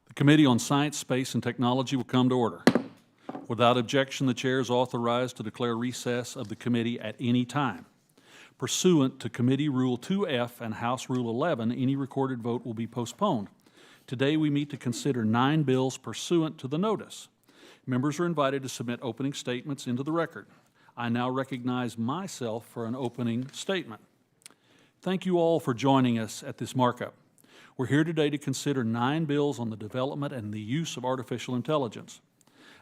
The Committee on Science, Space, and Technology will come to order. Without objection, the chair is authorized to declare recess of the committee at any time. Pursuant to Committee Rule 2F and House Rule 11, any recorded vote will be postponed. Today we meet to consider 9 bills pursuant to the notice. Members are invited to submit opening statements into the record. I now recognize myself for an opening statement. Thank you all for joining us at this markup. We're here today to consider 9 bills on the development and the use of artificial intelligence.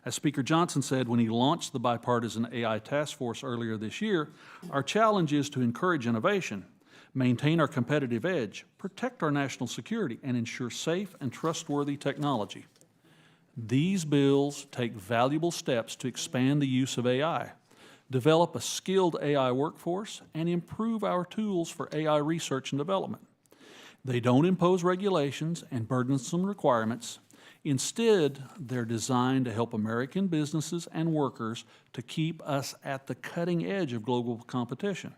As Speaker Johnson said when he launched the bipartisan AI task force earlier this year, our challenge is to encourage innovation, maintain our competitive edge, protect our national security, and ensure safe and trustworthy technology. These bills take valuable steps to expand the use of AI, develop a skilled AI workforce, and improve our tools for AI research and development. They don't impose regulations and burdensome requirements. Instead, they're designed to help American businesses and workers to keep us at the cutting edge of global competition.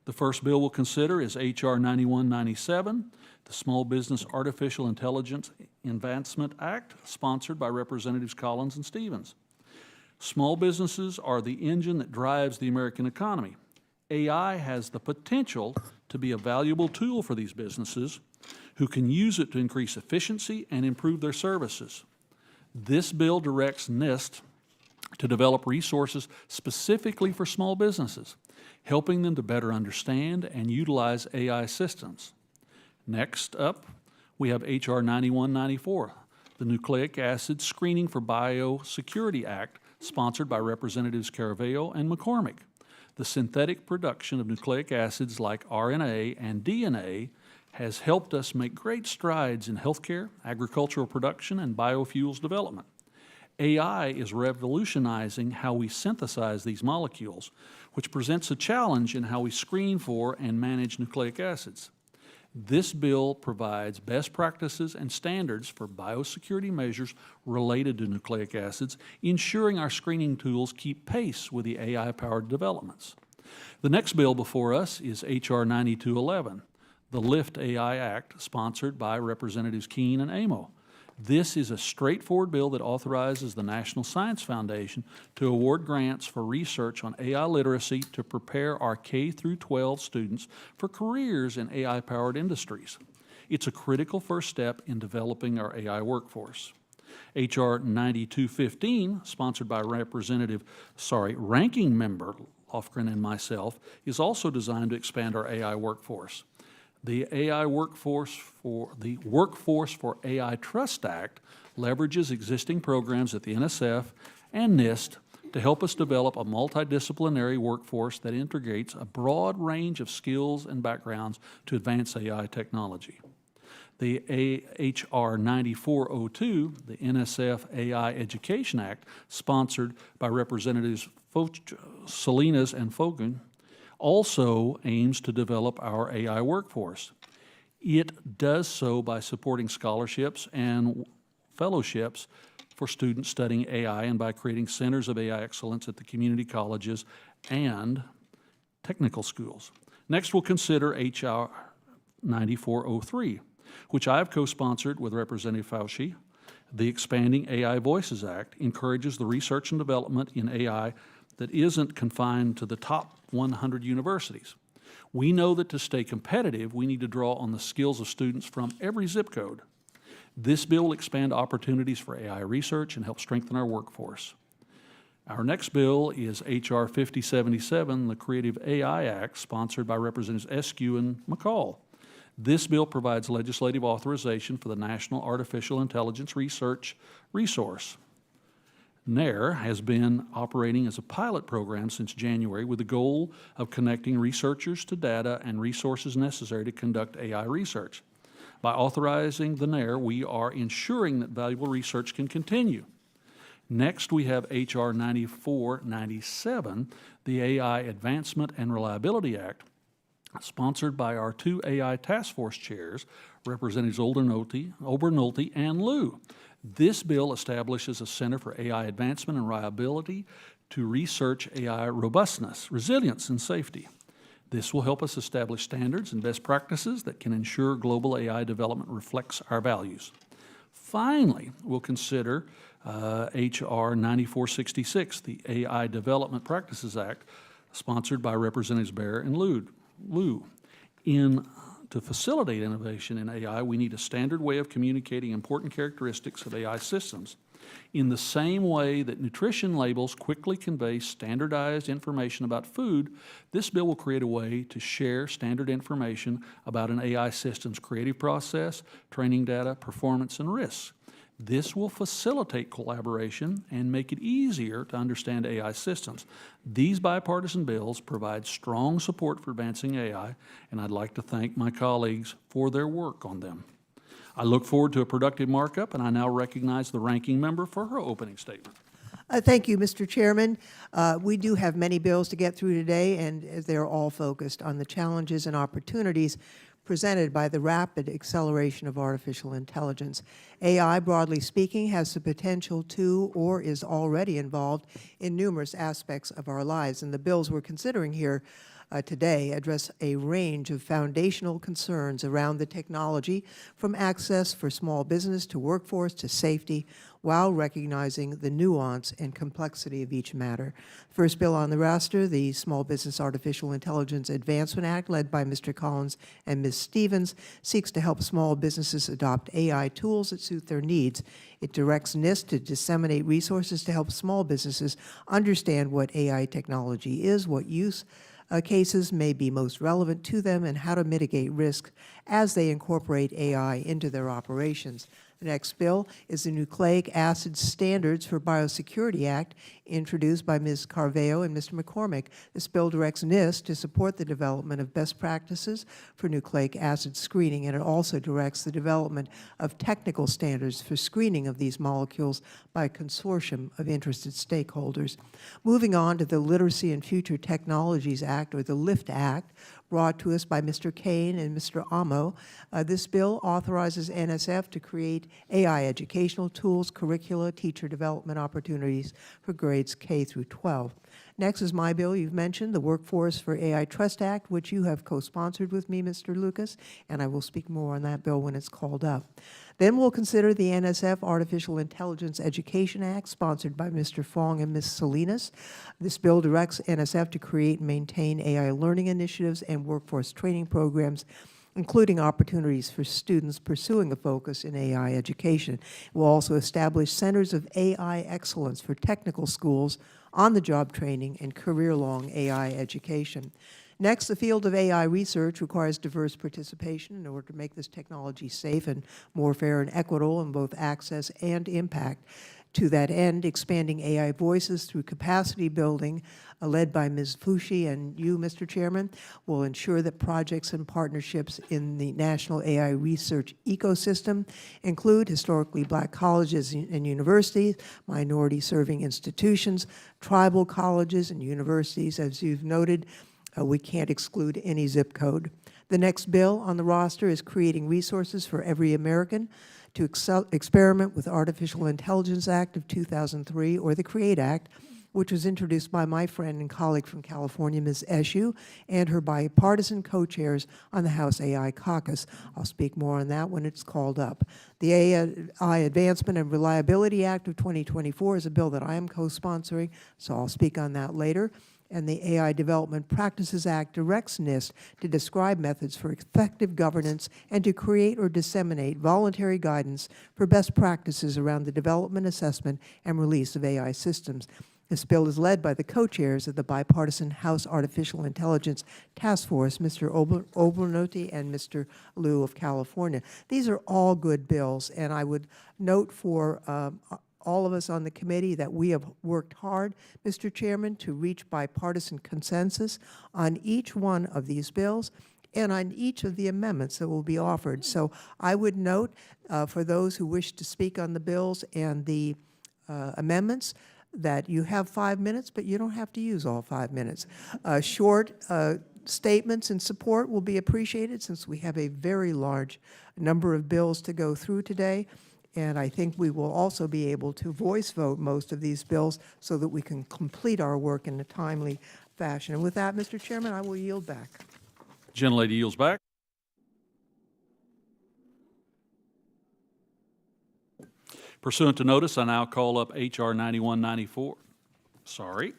The first bill we'll consider is H.R. 9197, the Small Business Artificial Intelligence Advancement Act, sponsored by Representatives Collins and Stevens. Small businesses are the engine that drives the American economy. AI has the potential to be a valuable tool for these businesses who can use it to increase efficiency and improve their services. This bill directs NIST to develop resources specifically for small businesses, helping them to better understand and utilize AI systems. Next up, we have H.R. 9194, the Nucleic Acid Screening for Biosecurity Act, sponsored by Representatives Caraveo and McCormick. The synthetic production of nucleic acids like RNA and DNA has helped us make great strides in healthcare, agricultural production, and biofuels development. AI is revolutionizing how we synthesize these molecules, which presents a challenge in how we screen for and manage nucleic acids. This bill provides best practices and standards for biosecurity measures related to nucleic acids, ensuring our screening tools keep pace with the AI-powered developments. The next bill before us is H.R. 9211, the LIFT AI Act, sponsored by Representatives Keene and Amo. This is a straightforward bill that authorizes the National Science Foundation to award grants for research on AI literacy to prepare our K-12 students for careers in AI-powered industries. It's a critical first step in developing our AI workforce. H.R. 9215, sponsored by Ranking Member Lofgren and myself, is also designed to expand our AI workforce. The Workforce for AI Trust Act leverages existing programs at the NSF and NIST to help us develop a multidisciplinary workforce that integrates a broad range of skills and backgrounds to advance AI technology. The H.R. 9402, the NSF AI Education Act, sponsored by Representatives Salinas and Fogan, also aims to develop our AI workforce. It does so by supporting scholarships and fellowships for students studying AI and by creating centers of AI excellence at the community colleges and technical schools. Next, we'll consider H.R. 9403, which I've co-sponsored with Representative Fauci. The Expanding AI Voices Act encourages the research and development in AI that isn't confined to the top 100 universities. We know that to stay competitive, we need to draw on the skills of students from every zip code. This bill will expand opportunities for AI research and help strengthen our workforce. Our next bill is H.R. 5077, the Creative AI Act, sponsored by Representatives Eskew and McCall. This bill provides legislative authorization for the National Artificial Intelligence Research Resource. NAIR has been operating as a pilot program since January with the goal of connecting researchers to data and resources necessary to conduct AI research. By authorizing the NAIR, we are ensuring that valuable research can continue. Next, we have H.R. 9497, the AI Advancement and Reliability Act, sponsored by our 2 AI task force chairs, Representatives Obernolte and Liu. This bill establishes a Center for AI Advancement and Reliability to research AI robustness, resilience, and safety. This will help us establish standards and best practices that can ensure global AI development reflects our values. Finally, we'll consider H.R. 9466, the AI Development Practices Act, sponsored by Representatives Bear and Liu. To facilitate innovation in AI, we need a standard way of communicating important characteristics of AI systems. In the same way that nutrition labels quickly convey standardized information about food, this bill will create a way to share standard information about an AI system's creative process, training data, performance, and risks. This will facilitate collaboration and make it easier to understand AI systems. These bipartisan bills provide strong support for advancing AI, and I'd like to thank my colleagues for their work on them. I look forward to a productive markup, and I now recognize the ranking member for her opening statement. Thank you, Mr. Chairman. We do have many bills to get through today, and they're all focused on the challenges and opportunities presented by the rapid acceleration of artificial intelligence. AI, broadly speaking, has the potential to or is already involved in numerous aspects of our lives, and the bills we're considering here today address a range of foundational concerns around the technology, from access for small business to workforce to safety, while recognizing the nuance and complexity of each matter. First bill on the roster, the Small Business Artificial Intelligence Advancement Act, led by Mr. Collins and Ms. Stevens, seeks to help small businesses adopt AI tools that suit their needs. It directs NIST to disseminate resources to help small businesses understand what AI technology is, what use cases may be most relevant to them, and how to mitigate risk as they incorporate AI into their operations. The next bill is the Nucleic Acid Standards for Biosecurity Act, introduced by Ms. Carveo and Mr. McCormick. This bill directs NIST to support the development of best practices for nucleic acid screening, and it also directs the development of technical standards for screening of these molecules by a consortium of interested stakeholders. Moving on to the Literacy and Future Technologies Act, or the LIFT Act, brought to us by Mr. Kane and Mr. Amo. This bill authorizes NSF to create AI educational tools, curricula, teacher development opportunities for grades K through 12. Next is my bill you've mentioned, the Workforce for AI Trust Act, which you have co-sponsored with me, Mr. Lucas, and I will speak more on that bill when it's called up. Then we'll consider the NSF Artificial Intelligence Education Act, sponsored by Mr. Fong and Ms. Salinas. This bill directs NSF to create and maintain AI learning initiatives and workforce training programs, including opportunities for students pursuing a focus in AI education. It will also establish centers of AI excellence for technical schools, on-the-job training, and career-long AI education. Next, the field of AI research requires diverse participation in order to make this technology safe and more fair and equitable in both access and impact. To that end, expanding AI voices through capacity building, led by Ms. Fushi and you, Mr. Chairman, will ensure that projects and partnerships in the national AI research ecosystem include historically Black colleges and universities, minority-serving institutions, tribal colleges and universities. As you've noted, we can't exclude any zip code. The next bill on the roster is creating resources for every American to experiment with Artificial Intelligence Act of 2003, or the CREATE Act, which was introduced by my friend and colleague from California, Ms. Eshu, and her bipartisan co-chairs on the House AI caucus. I'll speak more on that when it's called up. The AI Advancement and Reliability Act of 2024 is a bill that I am co-sponsoring, so I'll speak on that later. And the AI Development Practices Act directs NIST to describe methods for effective governance and to create or disseminate voluntary guidance for best practices around the development, assessment, and release of AI systems. This bill is led by the co-chairs of the bipartisan House Artificial Intelligence Task Force, Mr. Obernolte and Mr. Liu of California. These are all good bills, and I would note for all of us on the committee that we have worked hard, Mr. Chairman, to reach bipartisan consensus on each one of these bills and on each of the amendments that will be offered. So I would note for those who wish to speak on the bills and the amendments that you have 5 minutes, but you don't have to use all 5 minutes. Short statements in support will be appreciated since we have a very large number of bills to go through today. And I think we will also be able to voice vote most of these bills so that we can complete our work in a timely fashion. And with that, Mr. Chairman, I will yield back. The gentlelady yields back. Pursuant to notice, I now call up H.R. 9194. Sorry.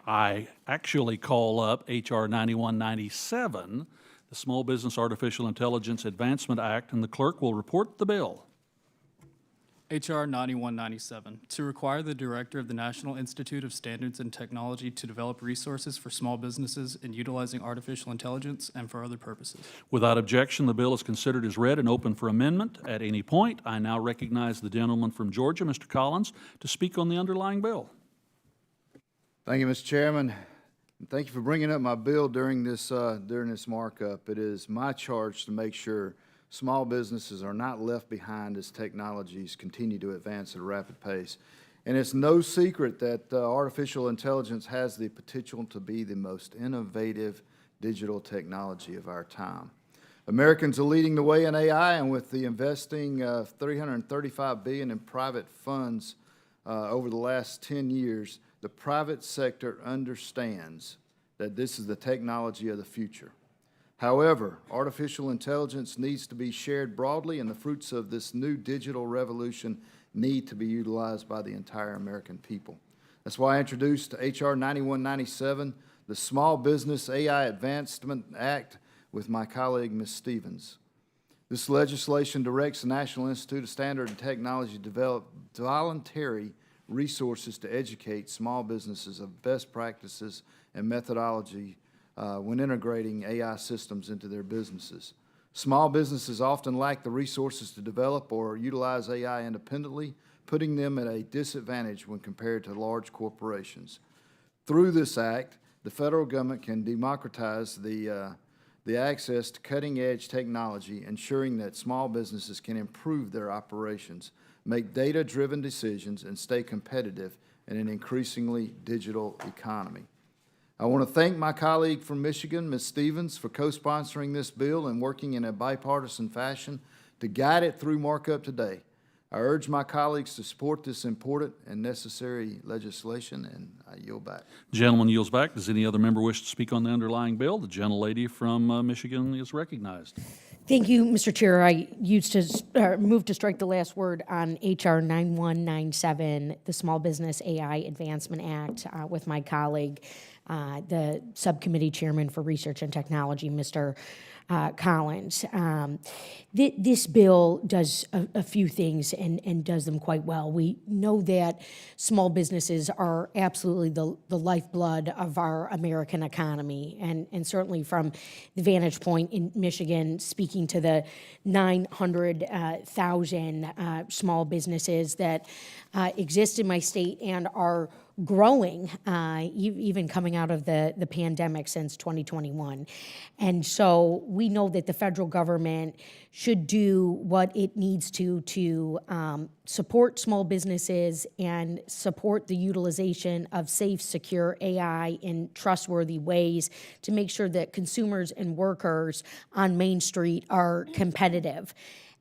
I actually call up H.R. 9197, the Small Business Artificial Intelligence Advancement Act, and the clerk will report the bill. H.R. 9197, to require the Director of the National Institute of Standards and Technology to develop resources for small businesses in utilizing artificial intelligence and for other purposes. Without objection, the bill is considered as read and open for amendment. At any point, I now recognize the gentleman from Georgia, Mr. Collins, to speak on the underlying bill. Thank you, Mr. Chairman. And thank you for bringing up my bill during this markup. It is my charge to make sure small businesses are not left behind as technologies continue to advance at a rapid pace. And it's no secret that artificial intelligence has the potential to be the most innovative digital technology of our time. Americans are leading the way in AI, and with the investing of $335 billion in private funds over the last 10 years, the private sector understands that this is the technology of the future. However, artificial intelligence needs to be shared broadly, and the fruits of this new digital revolution need to be utilized by the entire American people. That's why I introduced H.R. 9197, the Small Business AI Advancement Act, with my colleague, Ms. Stevens. This legislation directs the National Institute of Standards and Technology to develop voluntary resources to educate small businesses of best practices and methodology when integrating AI systems into their businesses. Small businesses often lack the resources to develop or utilize AI independently, putting them at a disadvantage when compared to large corporations. Through this act, the federal government can democratize the access to cutting-edge technology, ensuring that small businesses can improve their operations, make data-driven decisions, and stay competitive in an increasingly digital economy. I want to thank my colleague from Michigan, Ms. Stevens, for co-sponsoring this bill and working in a bipartisan fashion to guide it through markup today. I urge my colleagues to support this important and necessary legislation, and I yield back. Gentleman yields back. Does any other member wish to speak on the underlying bill? The gentlelady from Michigan is recognized. Thank you, Mr. Chair. I moved to strike the last word on H.R. 9197, the Small Business AI Advancement Act, with my colleague, the Subcommittee Chairman for Research and Technology, Mr. Collins. This bill does a few things and does them quite well. We know that small businesses are absolutely the lifeblood of our American economy, and certainly from the vantage point in Michigan, speaking to the 900,000 small businesses that exist in my state and are growing, even coming out of the pandemic since 2021. And so we know that the federal government should do what it needs to support small businesses and support the utilization of safe, secure AI in trustworthy ways to make sure that consumers and workers on Main Street are competitive.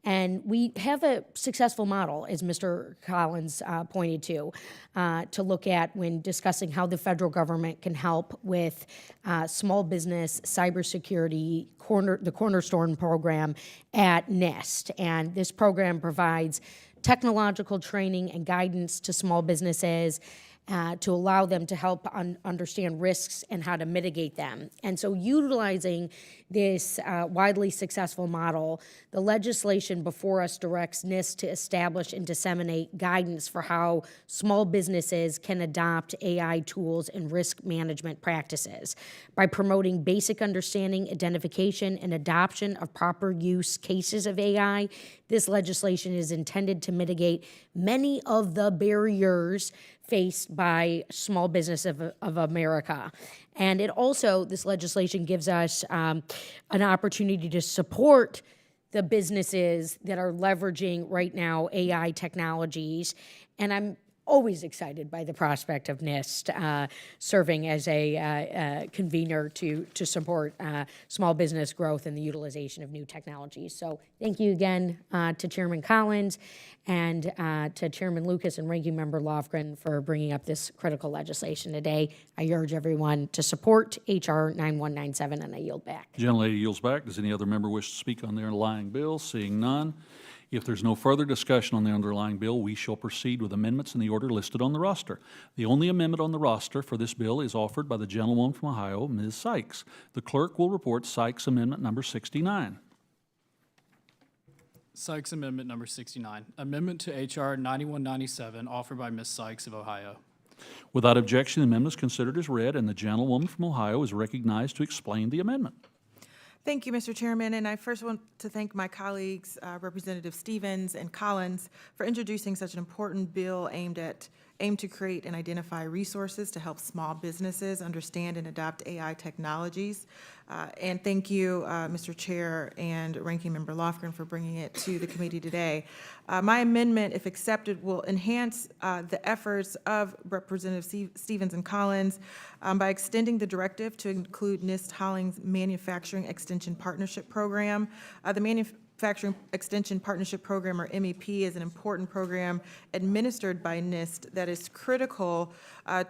And we have a successful model, as Mr. Collins pointed to look at when discussing how the federal government can help with small business cybersecurity, the Cornerstone program at NIST. And this program provides technological training and guidance to small businesses to allow them to help understand risks and how to mitigate them. And so utilizing this widely successful model, the legislation before us directs NIST to establish and disseminate guidance for how small businesses can adopt AI tools and risk management practices. By promoting basic understanding, identification, and adoption of proper use cases of AI, this legislation is intended to mitigate many of the barriers faced by small business of America. And it also, this legislation gives us an opportunity to support the businesses that are leveraging right now AI technologies. And I'm always excited by the prospect of NIST serving as a convener to support small business growth and the utilization of new technologies. So thank you again to Chairman Collins and to Chairman Lucas and Ranking Member Lofgren for bringing up this critical legislation today. I urge everyone to support H.R. 9197, and I yield back. Gentlelady yields back. Does any other member wish to speak on the underlying bill? Seeing none, If there's no further discussion on the underlying bill, we shall proceed with amendments in the order listed on the roster. The only amendment on the roster for this bill is offered by the gentlewoman from Ohio, Ms. Sykes. The clerk will report Sykes Amendment number 69. Sykes Amendment number 69, amendment to H.R. 9197, offered by Ms. Sykes of Ohio. Without objection, the amendment is considered as read, and the gentlewoman from Ohio is recognized to explain the amendment. Thank you, Mr. Chairman, and I first want to thank my colleagues, Representative Stevens and Collins, for introducing such an important bill aimed to create and identify resources to help small businesses understand and adopt AI technologies. And thank you, Mr. Chair and Ranking Member Lofgren, for bringing it to the committee today. My amendment, if accepted, will enhance the efforts of Representative Stevens and Collins by extending the directive to include NIST Hollings Manufacturing Extension Partnership Program. The Manufacturing Extension Partnership Program, or MEP, is an important program administered by NIST that is critical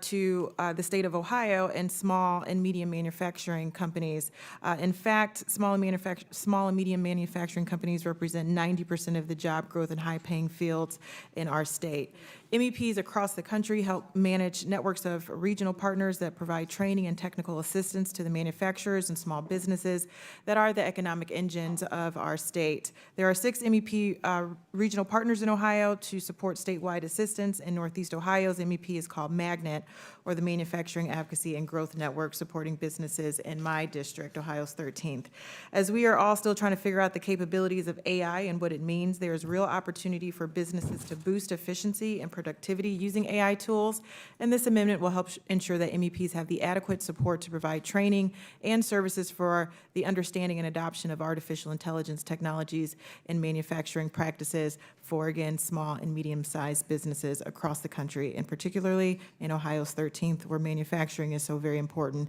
to the state of Ohio and small and medium manufacturing companies. In fact, small and medium manufacturing companies represent 90% of the job growth in high-paying fields in our state. MEPs across the country help manage networks of regional partners that provide training and technical assistance to the manufacturers and small businesses that are the economic engines of our state. There are 6 MEP regional partners in Ohio to support statewide assistance. In Northeast Ohio's MEP is called Magnet, or the Manufacturing Advocacy and Growth Network, supporting businesses in my district, Ohio's 13th. As we are all still trying to figure out the capabilities of AI and what it means, there is real opportunity for businesses to boost efficiency and productivity using AI tools, and this amendment will help ensure that MEPs have the adequate support to provide training and services for the understanding and adoption of artificial intelligence technologies in manufacturing practices for, again, small and medium-sized businesses across the country, and particularly in Ohio's 13th, where manufacturing is so very important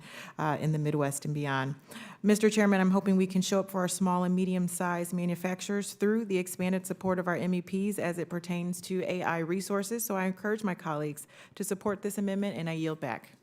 in the Midwest and beyond. Mr. Chairman, I'm hoping we can show up for our small and medium-sized manufacturers through the expanded support of our MEPs as it pertains to AI resources. So I encourage my colleagues to support this amendment, and I yield back.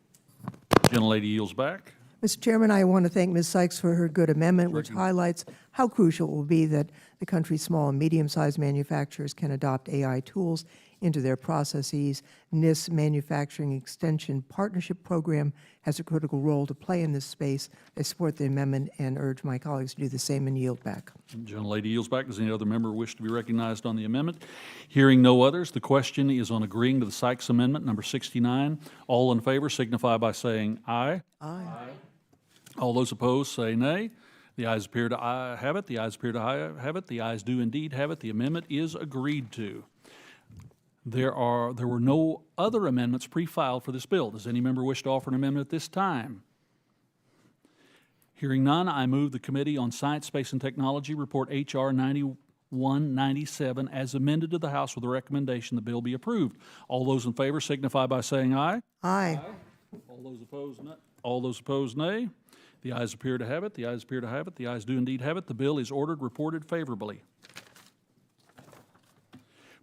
Gentlelady yields back. Mr. Chairman, I want to thank Ms. Sykes for her good amendment, which highlights how crucial it will be that the country's small and medium-sized manufacturers can adopt AI tools into their processes. NIST Manufacturing Extension Partnership Program has a critical role to play in this space. I support the amendment and urge my colleagues to do the same and yield back. Gentlelady yields back. Does any other member wish to be recognized on the amendment? Hearing no others, the question is on agreeing to the Sykes Amendment, number 69. All in favor signify by saying aye. Aye. All those opposed say nay. The ayes appear to have it. The ayes appear to have it. The ayes do indeed have it. The amendment is agreed to. There were no other amendments pre-filed for this bill. Does any member wish to offer an amendment at this time? Hearing none, I move the Committee on Science, Space, and Technology report H.R. 9197 as amended to the House with a recommendation the bill be approved. All those in favor signify by saying aye. Aye. All those opposed, nay. All those opposed, nay. The ayes appear to have it. The ayes appear to have it. The ayes do indeed have it. The bill is ordered reported favorably.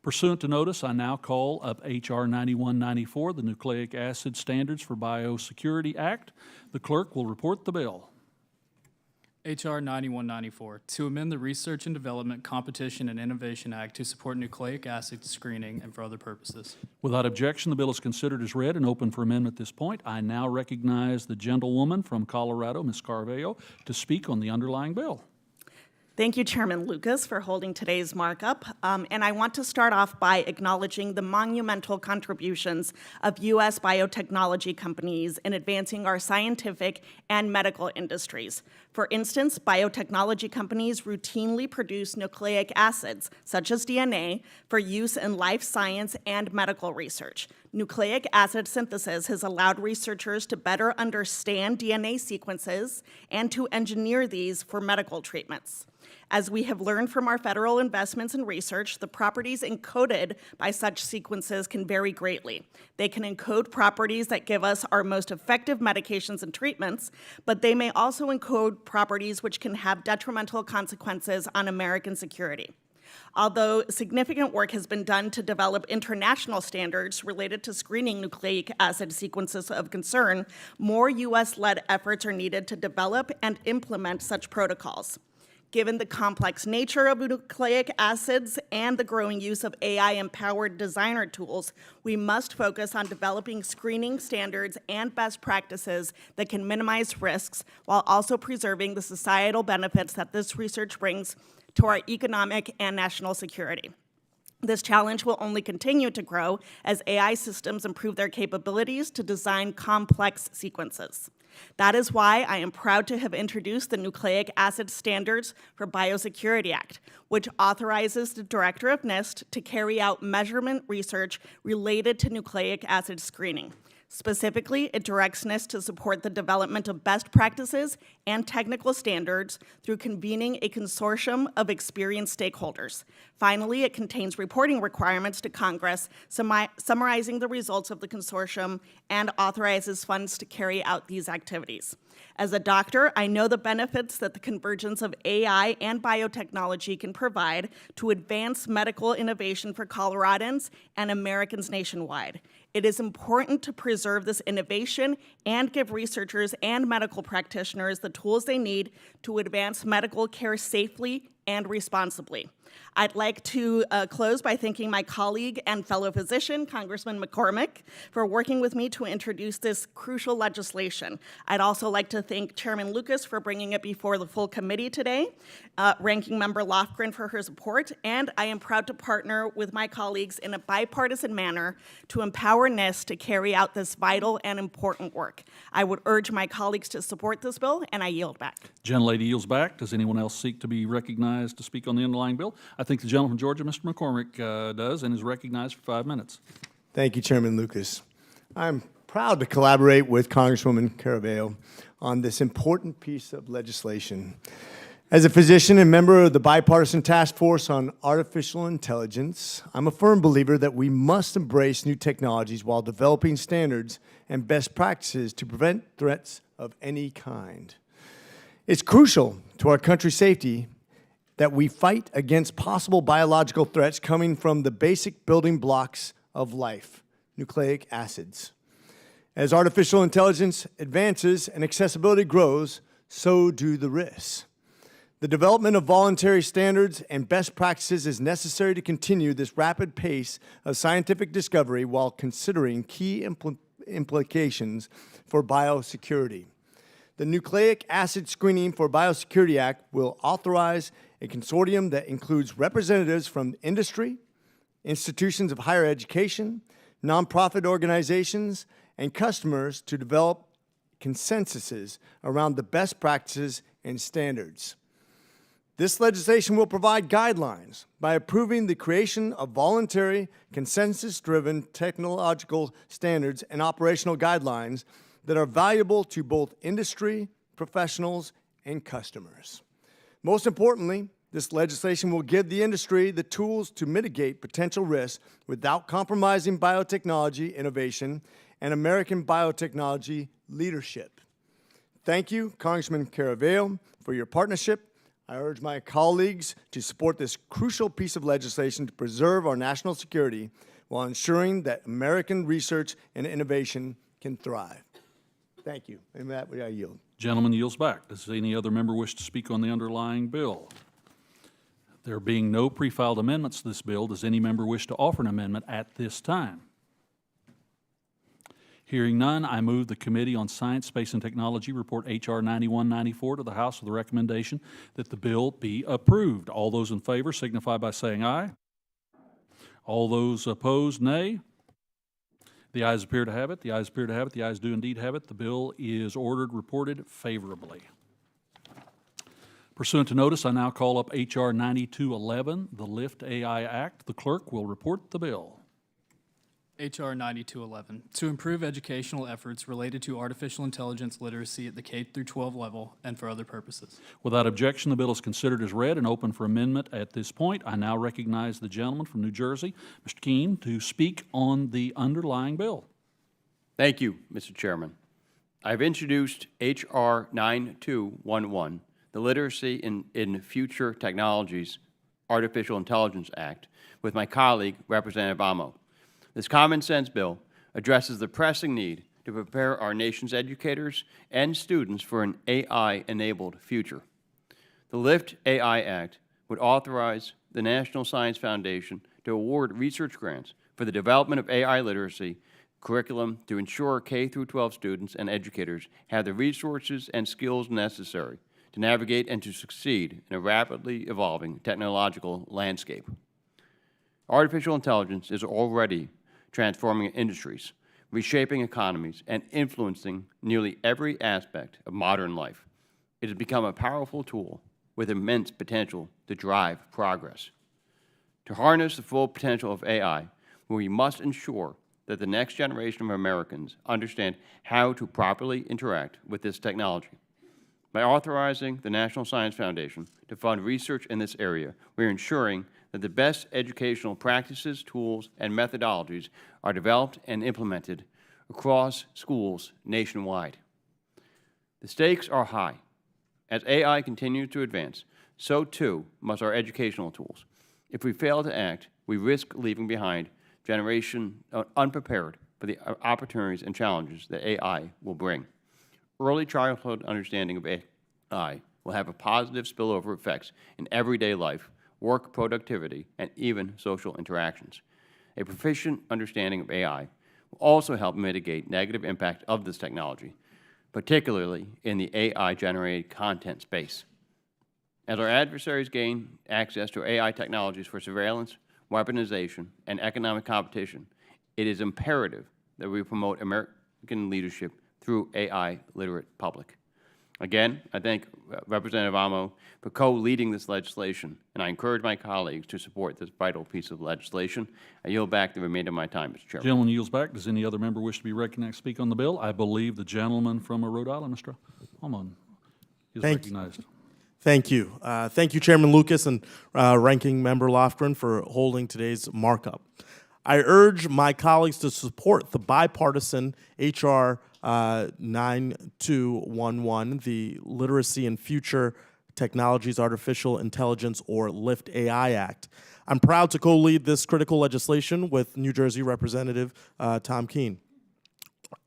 Pursuant to notice, I now call up H.R. 9194, the Nucleic Acid Standards for Biosecurity Act. The clerk will report the bill. H.R. 9194, to amend the Research and Development, Competition, and Innovation Act to support nucleic acid screening and for other purposes. Without objection, the bill is considered as read and open for amendment at this point. I now recognize the gentlewoman from Colorado, Ms. Carveo, to speak on the underlying bill. Thank you, Chairman Lucas, for holding today's markup. And I want to start off by acknowledging the monumental contributions of U.S. biotechnology companies in advancing our scientific and medical industries. For instance, biotechnology companies routinely produce nucleic acids, such as DNA, for use in life science and medical research. Nucleic acid synthesis has allowed researchers to better understand DNA sequences and to engineer these for medical treatments. As we have learned from our federal investments in research, the properties encoded by such sequences can vary greatly. They can encode properties that give us our most effective medications and treatments, but they may also encode properties which can have detrimental consequences on American security. Although significant work has been done to develop international standards related to screening nucleic acid sequences of concern, more U.S.-led efforts are needed to develop and implement such protocols. Given the complex nature of nucleic acids and the growing use of AI-empowered designer tools, we must focus on developing screening standards and best practices that can minimize risks while also preserving the societal benefits that this research brings to our economic and national security. This challenge will only continue to grow as AI systems improve their capabilities to design complex sequences. That is why I am proud to have introduced the Nucleic Acid Standards for Biosecurity Act, which authorizes the Director of NIST to carry out measurement research related to nucleic acid screening. Specifically, it directs NIST to support the development of best practices and technical standards through convening a consortium of experienced stakeholders. Finally, it contains reporting requirements to Congress summarizing the results of the consortium and authorizes funds to carry out these activities. As a doctor, I know the benefits that the convergence of AI and biotechnology can provide to advance medical innovation for Coloradans and Americans nationwide. It is important to preserve this innovation and give researchers and medical practitioners the tools they need to advance medical care safely and responsibly. I'd like to close by thanking my colleague and fellow physician, Congressman McCormick, for working with me to introduce this crucial legislation. I'd also like to thank Chairman Lucas for bringing it before the full committee today, Ranking Member Lofgren for her support, and I am proud to partner with my colleagues in a bipartisan manner to empower NIST to carry out this vital and important work. I would urge my colleagues to support this bill, and I yield back. Gentlelady yields back. Does anyone else seek to be recognized to speak on the underlying bill? I think the gentleman from Georgia, Mr. McCormick, does and is recognized for 5 minutes. Thank you, Chairman Lucas. I'm proud to collaborate with Congresswoman Caraveo on this important piece of legislation. As a physician and member of the Bipartisan Task Force on Artificial Intelligence, I'm a firm believer that we must embrace new technologies while developing standards and best practices to prevent threats of any kind. It's crucial to our country's safety that we fight against possible biological threats coming from the basic building blocks of life, nucleic acids. As artificial intelligence advances and accessibility grows, so do the risks. The development of voluntary standards and best practices is necessary to continue this rapid pace of scientific discovery while considering key implications for biosecurity. The Nucleic Acid Screening for Biosecurity Act will authorize a consortium that includes representatives from industry, institutions of higher education, nonprofit organizations, and customers to develop consensuses around the best practices and standards. This legislation will provide guidelines by approving the creation of voluntary, consensus-driven technological standards and operational guidelines that are valuable to both industry, professionals, and customers. Most importantly, this legislation will give the industry the tools to mitigate potential risks without compromising biotechnology innovation and American biotechnology leadership. Thank you, Congressman Caraveo, for your partnership. I urge my colleagues to support this crucial piece of legislation to preserve our national security while ensuring that American research and innovation can thrive. Thank you. And with that, I yield. Gentleman yields back. Does any other member wish to speak on the underlying bill? There being no pre-filed amendments to this bill, does any member wish to offer an amendment at this time? Hearing none, I move the Committee on Science, Space, and Technology report H.R. 9194 to the House with the recommendation that the bill be approved. All those in favor signify by saying aye. All those opposed, nay. The ayes appear to have it. The ayes appear to have it. The ayes do indeed have it. The bill is ordered reported favorably. Pursuant to notice, I now call up H.R. 9211, the LIFT AI Act. The clerk will report the bill. H.R. 9211, to improve educational efforts related to artificial intelligence literacy at the K-12 level and for other purposes. Without objection, the bill is considered as read and open for amendment at this point. I now recognize the gentleman from New Jersey, Mr. Keene, to speak on the underlying bill. Thank you, Mr. Chairman. I've introduced H.R. 9211, the Literacy in Future Technologies Artificial Intelligence Act, with my colleague, Representative Amo. This common sense bill addresses the pressing need to prepare our nation's educators and students for an AI-enabled future. The LIFT AI Act would authorize the National Science Foundation to award research grants for the development of AI literacy curriculum to ensure K-12 students and educators have the resources and skills necessary to navigate and to succeed in a rapidly evolving technological landscape. Artificial intelligence is already transforming industries, reshaping economies, and influencing nearly every aspect of modern life. It has become a powerful tool with immense potential to drive progress. To harness the full potential of AI, we must ensure that the next generation of Americans understand how to properly interact with this technology. By authorizing the National Science Foundation to fund research in this area, we are ensuring that the best educational practices, tools, and methodologies are developed and implemented across schools nationwide. The stakes are high. As AI continues to advance, so too must our educational tools. If we fail to act, we risk leaving behind a generation unprepared for the opportunities and challenges that AI will bring. Early childhood understanding of AI will have a positive spillover effects in everyday life, work productivity, and even social interactions. A proficient understanding of AI will also help mitigate negative impact of this technology, particularly in the AI-generated content space. As our adversaries gain access to AI technologies for surveillance, weaponization, and economic competition, it is imperative that we promote American leadership through AI-literate public. Again, I thank Representative Amo for co-leading this legislation, and I encourage my colleagues to support this vital piece of legislation. I yield back the remainder of my time, Mr. Chairman. Gentleman yields back. Does any other member wish to be recognized to speak on the bill? I believe the gentleman from Rhode Island, Mr. Almond, is recognized. Thank you. Thank you, Chairman Lucas and Ranking Member Lofgren, for holding today's markup. I urge my colleagues to support the bipartisan H.R. 9211, the Literacy and Future Technologies Artificial Intelligence, or LIFT AI Act. I'm proud to co-lead this critical legislation with New Jersey Representative Tom Keene.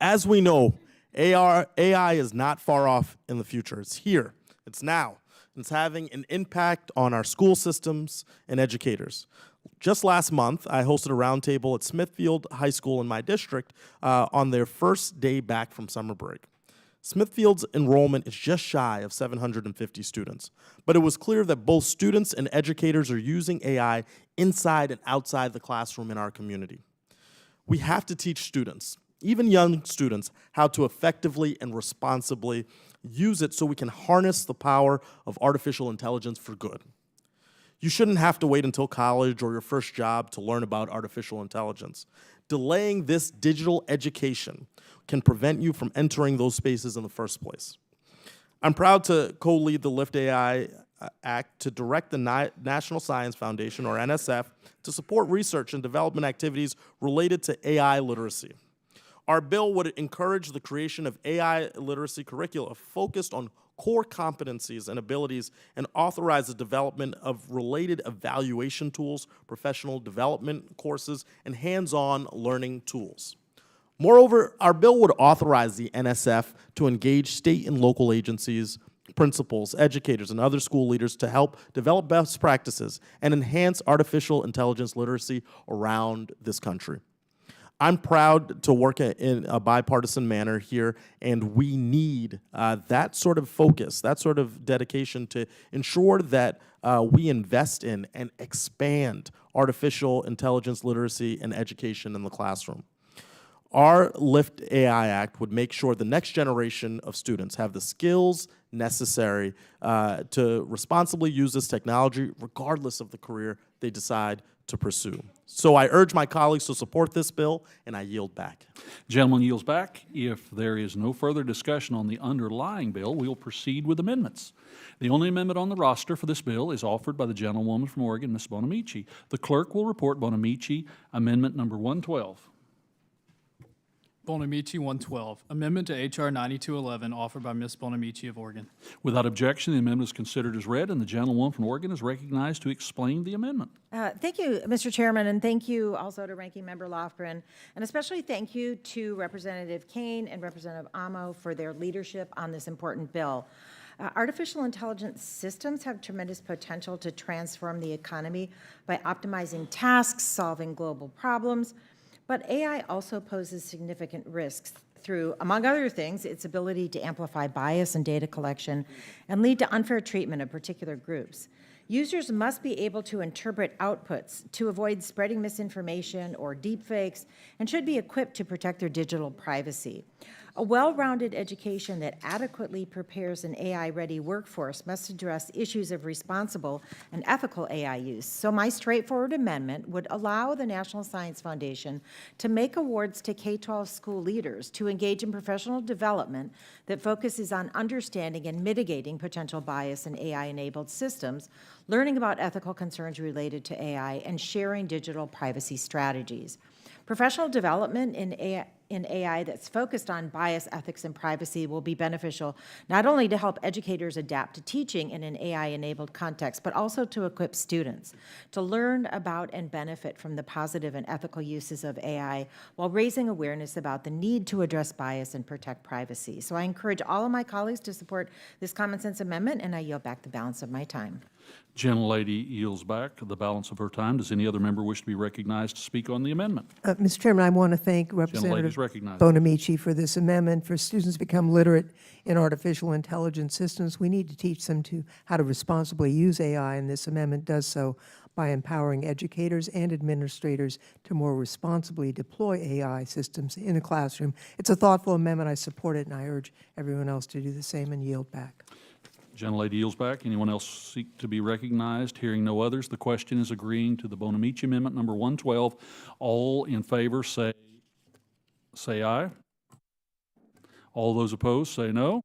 As we know, AI is not far off in the future. It's here. It's now. It's having an impact on our school systems and educators. Just last month, I hosted a roundtable at Smithfield High School in my district on their first day back from summer break. Smithfield's enrollment is just shy of 750 students, but it was clear that both students and educators are using AI inside and outside the classroom in our community. We have to teach students, even young students, how to effectively and responsibly use it so we can harness the power of artificial intelligence for good. You shouldn't have to wait until college or your first job to learn about artificial intelligence. Delaying this digital education can prevent you from entering those spaces in the first place. I'm proud to co-lead the LIFT AI Act to direct the National Science Foundation, or NSF, to support research and development activities related to AI literacy. Our bill would encourage the creation of AI literacy curricula focused on core competencies and abilities and authorize the development of related evaluation tools, professional development courses, and hands-on learning tools. Moreover, our bill would authorize the NSF to engage state and local agencies, principals, educators, and other school leaders to help develop best practices and enhance artificial intelligence literacy around this country. I'm proud to work in a bipartisan manner here, and we need that sort of focus, that sort of dedication to ensure that we invest in and expand artificial intelligence literacy and education in the classroom. Our LIFT AI Act would make sure the next generation of students have the skills necessary to responsibly use this technology, regardless of the career they decide to pursue. So I urge my colleagues to support this bill, and I yield back. Gentleman yields back. If there is no further discussion on the underlying bill, we will proceed with amendments. The only amendment on the roster for this bill is offered by the gentlewoman from Oregon, Ms. Bonamici. The clerk will report Bonamici Amendment Number 112. Bonamici 112, amendment to H.R. 9211, offered by Ms. Bonamici of Oregon. Without objection, the amendment is considered as read, and the gentlewoman from Oregon is recognized to explain the amendment. Thank you, Mr. Chairman, and thank you also to Ranking Member Lofgren, and especially thank you to Representative Kane and Representative Amo for their leadership on this important bill. Artificial intelligence systems have tremendous potential to transform the economy by optimizing tasks, solving global problems, but AI also poses significant risks through, among other things, its ability to amplify bias in data collection and lead to unfair treatment of particular groups. Users must be able to interpret outputs to avoid spreading misinformation or deepfakes and should be equipped to protect their digital privacy. A well-rounded education that adequately prepares an AI-ready workforce must address issues of responsible and ethical AI use. So my straightforward amendment would allow the National Science Foundation to make awards to K-12 school leaders to engage in professional development that focuses on understanding and mitigating potential bias in AI-enabled systems, learning about ethical concerns related to AI, and sharing digital privacy strategies. Professional development in AI that's focused on bias, ethics, and privacy will be beneficial not only to help educators adapt to teaching in an AI-enabled context, but also to equip students to learn about and benefit from the positive and ethical uses of AI while raising awareness about the need to address bias and protect privacy. So I encourage all of my colleagues to support this common sense amendment, and I yield back the balance of my time. Gentlelady yields back the balance of her time. Does any other member wish to be recognized to speak on the amendment? Mr. Chairman, I want to thank Gentlelady Representative is recognized. Bonamici for this amendment. For students to become literate in artificial intelligence systems, we need to teach them how to responsibly use AI, and this amendment does so by empowering educators and administrators to more responsibly deploy AI systems in a classroom. It's a thoughtful amendment. I support it, and I urge everyone else to do the same and yield back. Gentlelady yields back. Anyone else seek to be recognized? Hearing no others, the question is agreeing to the Bonamici Amendment number 112. All in favor say aye. All those opposed say no.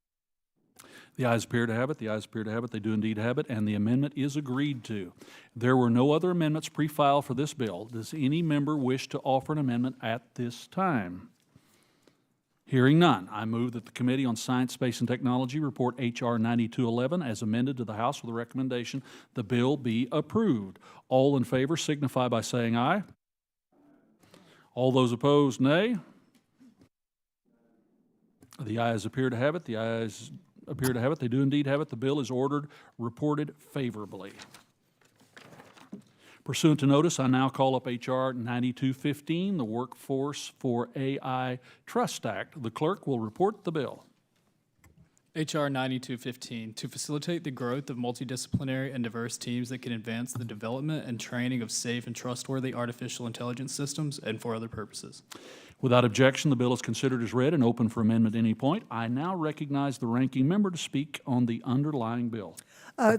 The ayes appear to have it. The ayes appear to have it. They do indeed have it, and the amendment is agreed to. There were no other amendments pre-filed for this bill. Does any member wish to offer an amendment at this time? Hearing none, I move that the Committee on Science, Space, and Technology report H.R. 9211 as amended to the House with a recommendation the bill be approved. All in favor signify by saying aye. All those opposed, nay. The ayes appear to have it. The ayes appear to have it. They do indeed have it. The bill is ordered reported favorably. Pursuant to notice, I now call up H.R. 9215, the Workforce for AI Trust Act. The clerk will report the bill. H.R. 9215, to facilitate the growth of multidisciplinary and diverse teams that can advance the development and training of safe and trustworthy artificial intelligence systems and for other purposes. Without objection, the bill is considered as read and open for amendment at any point. I now recognize the ranking member to speak on the underlying bill.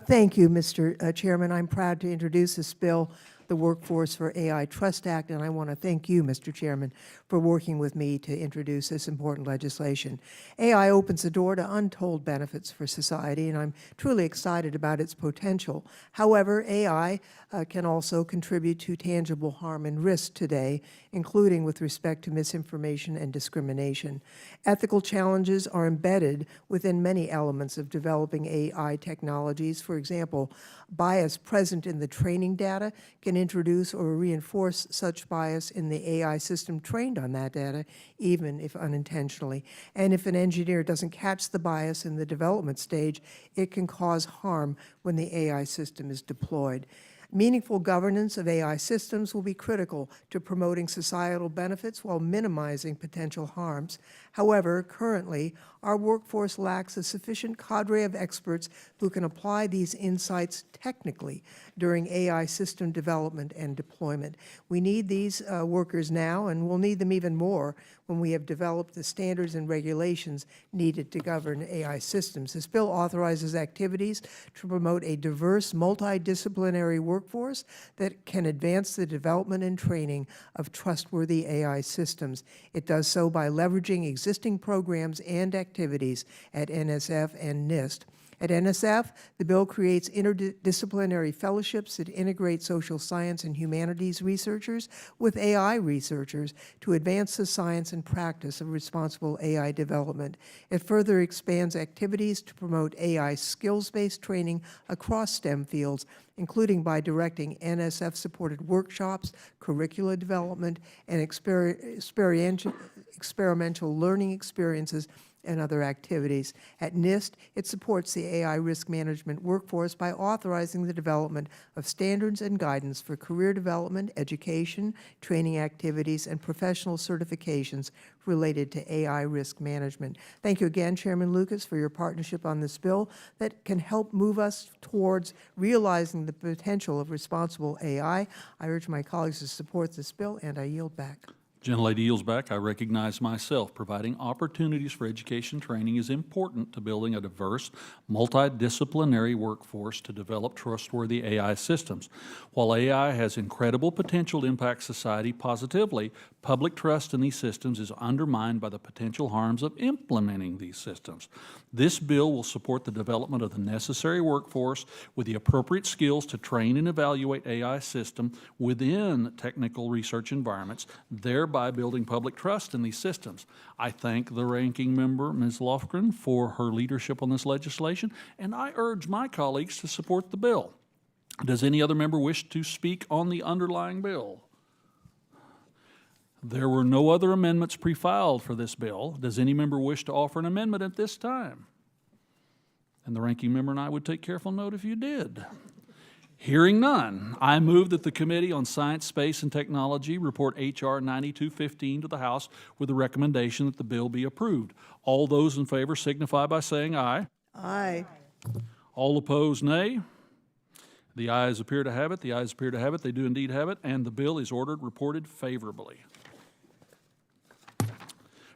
Thank you, Mr. Chairman. I'm proud to introduce this bill, the Workforce for AI Trust Act, and I want to thank you, Mr. Chairman, for working with me to introduce this important legislation. AI opens the door to untold benefits for society, and I'm truly excited about its potential. However, AI can also contribute to tangible harm and risk today, including with respect to misinformation and discrimination. Ethical challenges are embedded within many elements of developing AI technologies. For example, bias present in the training data can introduce or reinforce such bias in the AI system trained on that data, even if unintentionally. And if an engineer doesn't catch the bias in the development stage, it can cause harm when the AI system is deployed. Meaningful governance of AI systems will be critical to promoting societal benefits while minimizing potential harms. However, currently, our workforce lacks a sufficient cadre of experts who can apply these insights technically during AI system development and deployment. We need these workers now, and we'll need them even more when we have developed the standards and regulations needed to govern AI systems. This bill authorizes activities to promote a diverse, multidisciplinary workforce that can advance the development and training of trustworthy AI systems. It does so by leveraging existing programs and activities at NSF and NIST. At NSF, the bill creates interdisciplinary fellowships that integrate social science and humanities researchers with AI researchers to advance the science and practice of responsible AI development. It further expands activities to promote AI skills-based training across STEM fields, including by directing NSF-supported workshops, curricula development, and experiential learning experiences and other activities. At NIST, it supports the AI risk management workforce by authorizing the development of standards and guidance for career development, education, training activities, and professional certifications related to AI risk management. Thank you again, Chairman Lucas, for your partnership on this bill that can help move us towards realizing the potential of responsible AI. I urge my colleagues to support this bill, and I yield back. Gentlelady yields back. I recognize myself. Providing opportunities for education training is important to building a diverse, multidisciplinary workforce to develop trustworthy AI systems. While AI has incredible potential to impact society positively, public trust in these systems is undermined by the potential harms of implementing these systems. This bill will support the development of the necessary workforce with the appropriate skills to train and evaluate AI system within technical research environments, thereby building public trust in these systems. I thank the ranking member, Ms. Lofgren, for her leadership on this legislation, and I urge my colleagues to support the bill. Does any other member wish to speak on the underlying bill? There were no other amendments pre-filed for this bill. Does any member wish to offer an amendment at this time? And the ranking member and I would take careful note if you did. Hearing none, I move that the Committee on Science, Space, and Technology report H.R. 9215 to the House with the recommendation that the bill be approved. All those in favor signify by saying aye. Aye. All opposed, nay. The ayes appear to have it. The ayes appear to have it. They do indeed have it, and the bill is ordered reported favorably.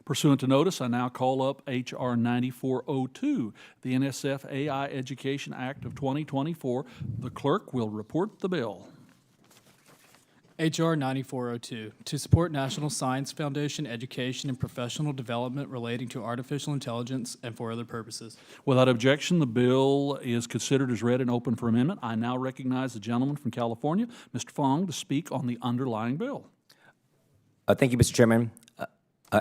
Pursuant to notice, I now call up H.R. 9402, the NSF AI Education Act of 2024. The clerk will report the bill. H.R. 9402, to support National Science Foundation education and professional development relating to artificial intelligence and for other purposes. Without objection, the bill is considered as read and open for amendment. I now recognize the gentleman from California, Mr. Fong, to speak on the underlying bill. Thank you, Mr. Chairman.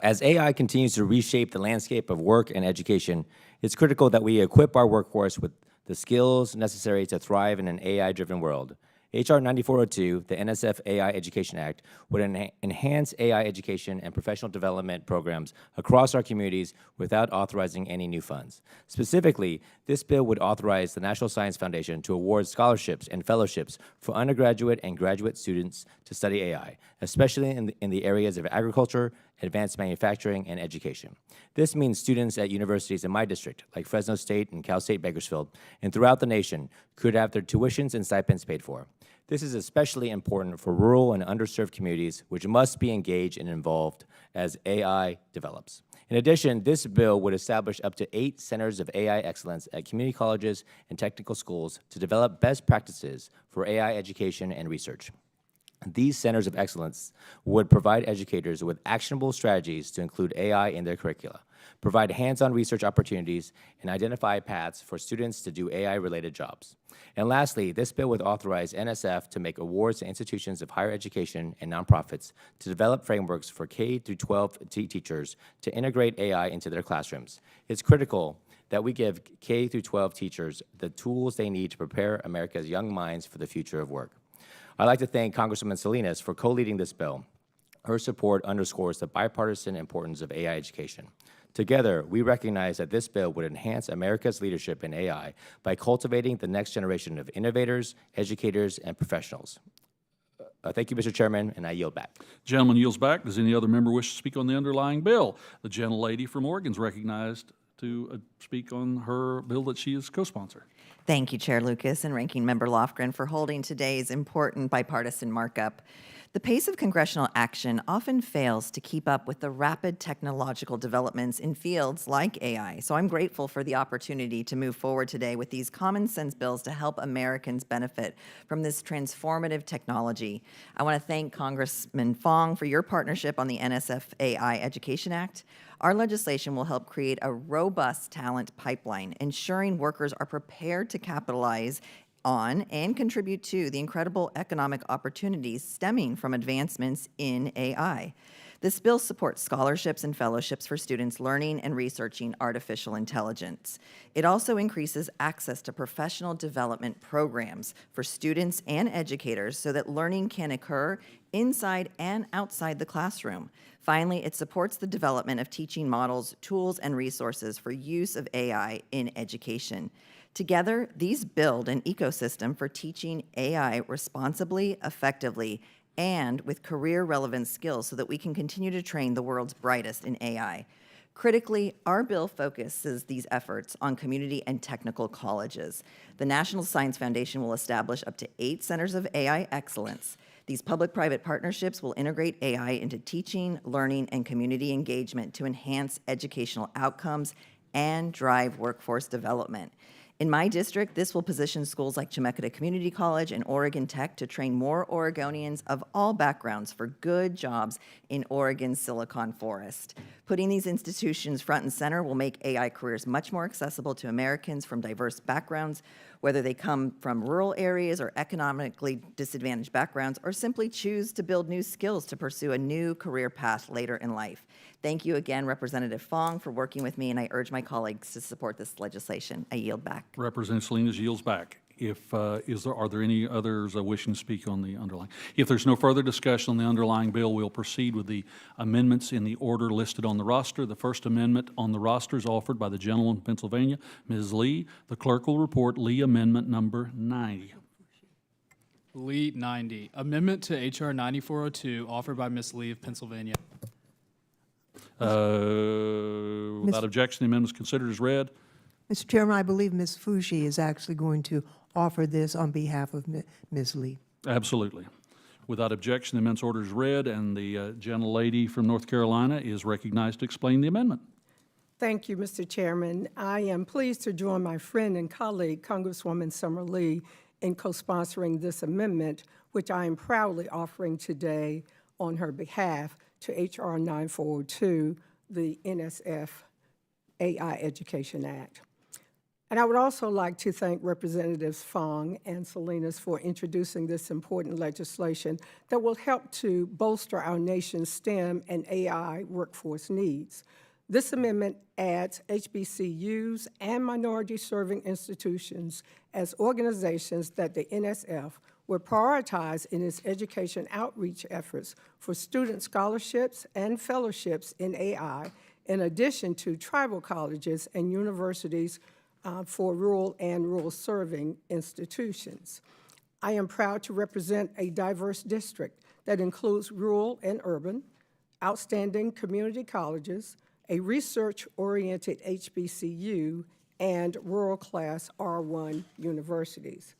As AI continues to reshape the landscape of work and education, it's critical that we equip our workforce with the skills necessary to thrive in an AI-driven world. H.R. 9402, the NSF AI Education Act, would enhance AI education and professional development programs across our communities without authorizing any new funds. Specifically, this bill would authorize the National Science Foundation to award scholarships and fellowships for undergraduate and graduate students to study AI, especially in the areas of agriculture, advanced manufacturing, and education. This means students at universities in my district, like Fresno State and Cal State Bakersfield, and throughout the nation, could have their tuitions and stipends paid for. This is especially important for rural and underserved communities, which must be engaged and involved as AI develops. In addition, this bill would establish up to 8 centers of AI excellence at community colleges and technical schools to develop best practices for AI education and research. These centers of excellence would provide educators with actionable strategies to include AI in their curricula, provide hands-on research opportunities, and identify paths for students to do AI-related jobs. And lastly, this bill would authorize NSF to make awards to institutions of higher education and nonprofits to develop frameworks for K-12 teachers to integrate AI into their classrooms. It's critical that we give K-12 teachers the tools they need to prepare America's young minds for the future of work. I'd like to thank Congresswoman Salinas for co-leading this bill. Her support underscores the bipartisan importance of AI education. Together, we recognize that this bill would enhance America's leadership in AI by cultivating the next generation of innovators, educators, and professionals. Thank you, Mr. Chairman, and I yield back. Gentleman yields back. Does any other member wish to speak on the underlying bill? The gentlelady from Oregon is recognized to speak on her bill that she is co-sponsor. Thank you, Chair Lucas and Ranking Member Lofgren, for holding today's important bipartisan markup. The pace of congressional action often fails to keep up with the rapid technological developments in fields like AI. So I'm grateful for the opportunity to move forward today with these common sense bills to help Americans benefit from this transformative technology. I want to thank Congressman Fong for your partnership on the NSF AI Education Act. Our legislation will help create a robust talent pipeline, ensuring workers are prepared to capitalize on and contribute to the incredible economic opportunities stemming from advancements in AI. This bill supports scholarships and fellowships for students learning and researching artificial intelligence. It also increases access to professional development programs for students and educators so that learning can occur inside and outside the classroom. Finally, it supports the development of teaching models, tools, and resources for use of AI in education. Together, these build an ecosystem for teaching AI responsibly, effectively, and with career-relevant skills so that we can continue to train the world's brightest in AI. Critically, our bill focuses these efforts on community and technical colleges. The National Science Foundation will establish up to 8 centers of AI excellence. These public-private partnerships will integrate AI into teaching, learning, and community engagement to enhance educational outcomes and drive workforce development. In my district, this will position schools like Chemeketa Community College and Oregon Tech to train more Oregonians of all backgrounds for good jobs in Oregon's Silicon Forest. Putting these institutions front and center will make AI careers much more accessible to Americans from diverse backgrounds, whether they come from rural areas or economically disadvantaged backgrounds, or simply choose to build new skills to pursue a new career path later in life. Thank you again, Representative Fong, for working with me, and I urge my colleagues to support this legislation. I yield back. Representative Salinas yields back. Are there any others wishing to speak on the underlying? If there's no further discussion on the underlying bill, we'll proceed with the amendments in the order listed on the roster. The first amendment on the roster is offered by the gentleman from Pennsylvania, Ms. Lee. The clerk will report Lee Amendment number 90. Lee 90. Amendment to H.R. 9402, offered by Ms. Lee of Pennsylvania. Without objection, the amendment is considered as read. Mr. Chairman, I believe Ms. Fushi is actually going to offer this on behalf of Ms. Lee. Absolutely. Without objection, the amendment's order is read, and the gentlelady from North Carolina is recognized to explain the amendment. Thank you, Mr. Chairman. I am pleased to join my friend and colleague, Congresswoman Summer Lee, in co-sponsoring this amendment, which I am proudly offering today on her behalf to H.R. 9402, the NSF AI Education Act. And I would also like to thank Representatives Fong and Salinas for introducing this important legislation that will help to bolster our nation's STEM and AI workforce needs. This amendment adds HBCUs and minority-serving institutions as organizations that the NSF will prioritize in its education outreach efforts for student scholarships and fellowships in AI, in addition to tribal colleges and universities for rural and rural-serving institutions. I am proud to represent a diverse district that includes rural and urban, outstanding community colleges, a research-oriented HBCU, and rural-class R1 universities.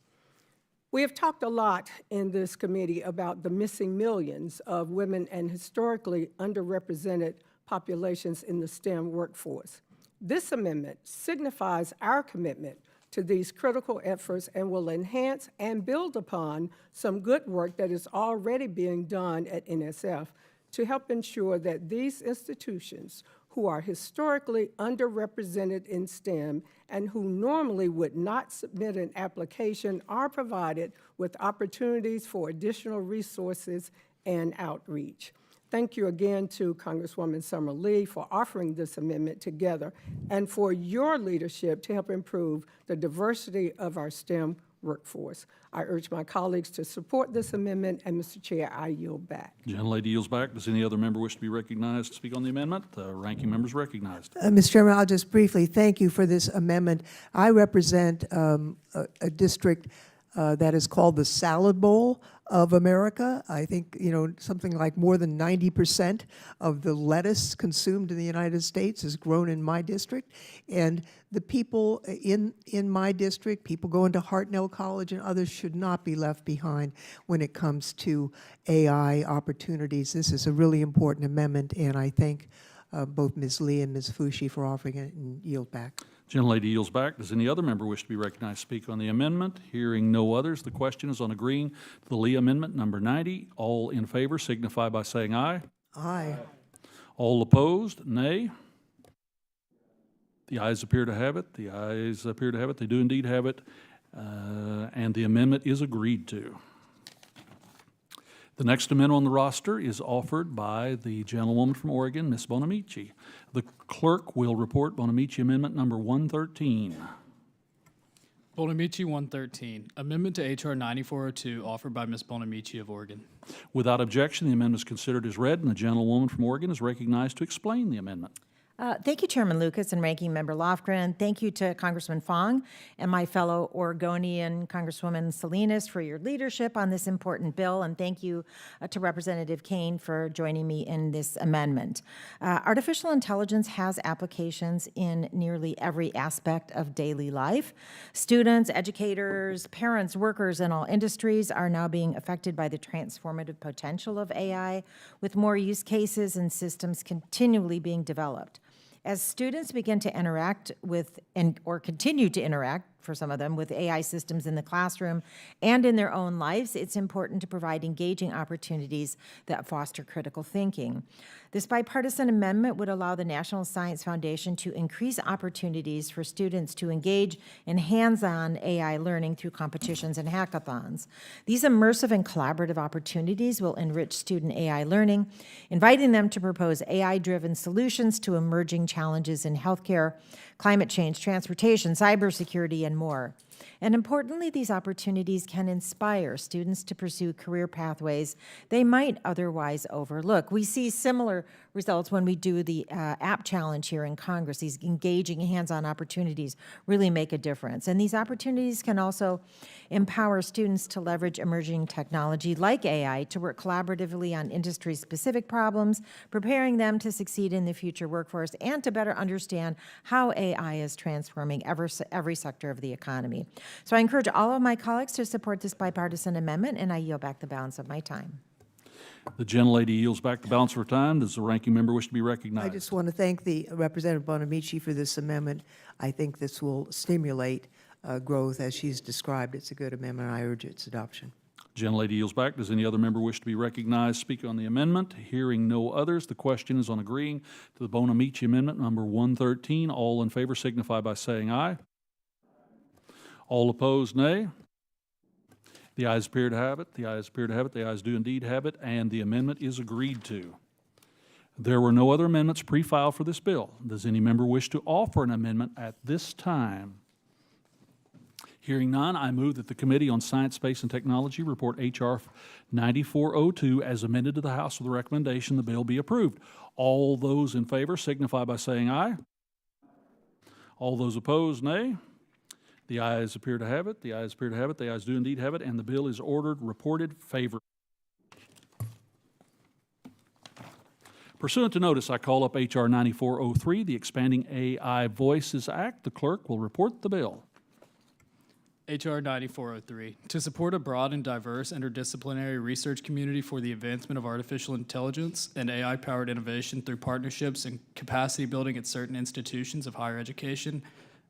We have talked a lot in this committee about the missing millions of women and historically underrepresented populations in the STEM workforce. This amendment signifies our commitment to these critical efforts and will enhance and build upon some good work that is already being done at NSF to help ensure that these institutions who are historically underrepresented in STEM and who normally would not submit an application are provided with opportunities for additional resources and outreach. Thank you again to Congresswoman Summer Lee for offering this amendment together and for your leadership to help improve the diversity of our STEM workforce. I urge my colleagues to support this amendment, and Mr. Chair, I yield back. Gentlelady yields back. Does any other member wish to be recognized to speak on the amendment? The ranking member is recognized. Mr. Chairman, I'll just briefly thank you for this amendment. I represent a district that is called the Salad Bowl of America. I think, something like more than 90% of the lettuce consumed in the United States is grown in my district. And the people in my district, people going to Hartnell College and others, should not be left behind when it comes to AI opportunities. This is a really important amendment, and I thank both Ms. Lee and Ms. Fushi for offering it, and yield back. Gentlelady yields back. Does any other member wish to be recognized to speak on the amendment? Hearing no others, the question is on agreeing to the Lee Amendment number 90. All in favor signify by saying aye. Aye. All opposed, nay. The ayes appear to have it. The ayes appear to have it. They do indeed have it. And the amendment is agreed to. The next amendment on the roster is offered by the gentlewoman from Oregon, Ms. Bonamici. The clerk will report Bonamici Amendment number 113. Bonamici 113, amendment to H.R. 9402, offered by Ms. Bonamici of Oregon. Without objection, the amendment is considered as read, and the gentlewoman from Oregon is recognized to explain the amendment. Thank you, Chairman Lucas and Ranking Member Lofgren. Thank you to Congressman Fong and my fellow Oregonian Congresswoman Salinas for your leadership on this important bill, and thank you to Representative Kane for joining me in this amendment. Artificial intelligence has applications in nearly every aspect of daily life. Students, educators, parents, workers in all industries are now being affected by the transformative potential of AI, with more use cases and systems continually being developed. As students begin to interact with, or continue to interact, for some of them, with AI systems in the classroom and in their own lives, it's important to provide engaging opportunities that foster critical thinking. This bipartisan amendment would allow the National Science Foundation to increase opportunities for students to engage in hands-on AI learning through competitions and hackathons. These immersive and collaborative opportunities will enrich student AI learning, inviting them to propose AI-driven solutions to emerging challenges in healthcare, climate change, transportation, cybersecurity, and more. And importantly, these opportunities can inspire students to pursue career pathways they might otherwise overlook. We see similar results when we do the app challenge here in Congress. These engaging hands-on opportunities really make a difference. And these opportunities can also empower students to leverage emerging technology like AI to work collaboratively on industry-specific problems, preparing them to succeed in the future workforce and to better understand how AI is transforming every sector of the economy. So I encourage all of my colleagues to support this bipartisan amendment, and I yield back the balance of my time. The gentlelady yields back the balance of her time. Does the ranking member wish to be recognized? I just want to thank the Representative Bonamici for this amendment. I think this will stimulate growth as she's described. It's a good amendment. I urge its adoption. Gentlelady yields back. Does any other member wish to be recognized? Speak on the amendment. Hearing no others, the question is on agreeing to the Bonamici Amendment number 113. All in favor signify by saying aye. All opposed, nay. The ayes appear to have it. The ayes appear to have it. The ayes do indeed have it, and the amendment is agreed to. There were no other amendments pre-filed for this bill. Does any member wish to offer an amendment at this time? Hearing none, I move that the Committee on Science, Space, and Technology report H.R. 9402 as amended to the House with the recommendation the bill be approved. All those in favor signify by saying aye. All those opposed, nay. The ayes appear to have it. The ayes appear to have it. The ayes do indeed have it, and the bill is ordered reported favorably. Pursuant to notice, I call up H.R. 9403, the Expanding AI Voices Act. The clerk will report the bill. H.R. 9403, to support a broad and diverse interdisciplinary research community for the advancement of artificial intelligence and AI-powered innovation through partnerships and capacity building at certain institutions of higher education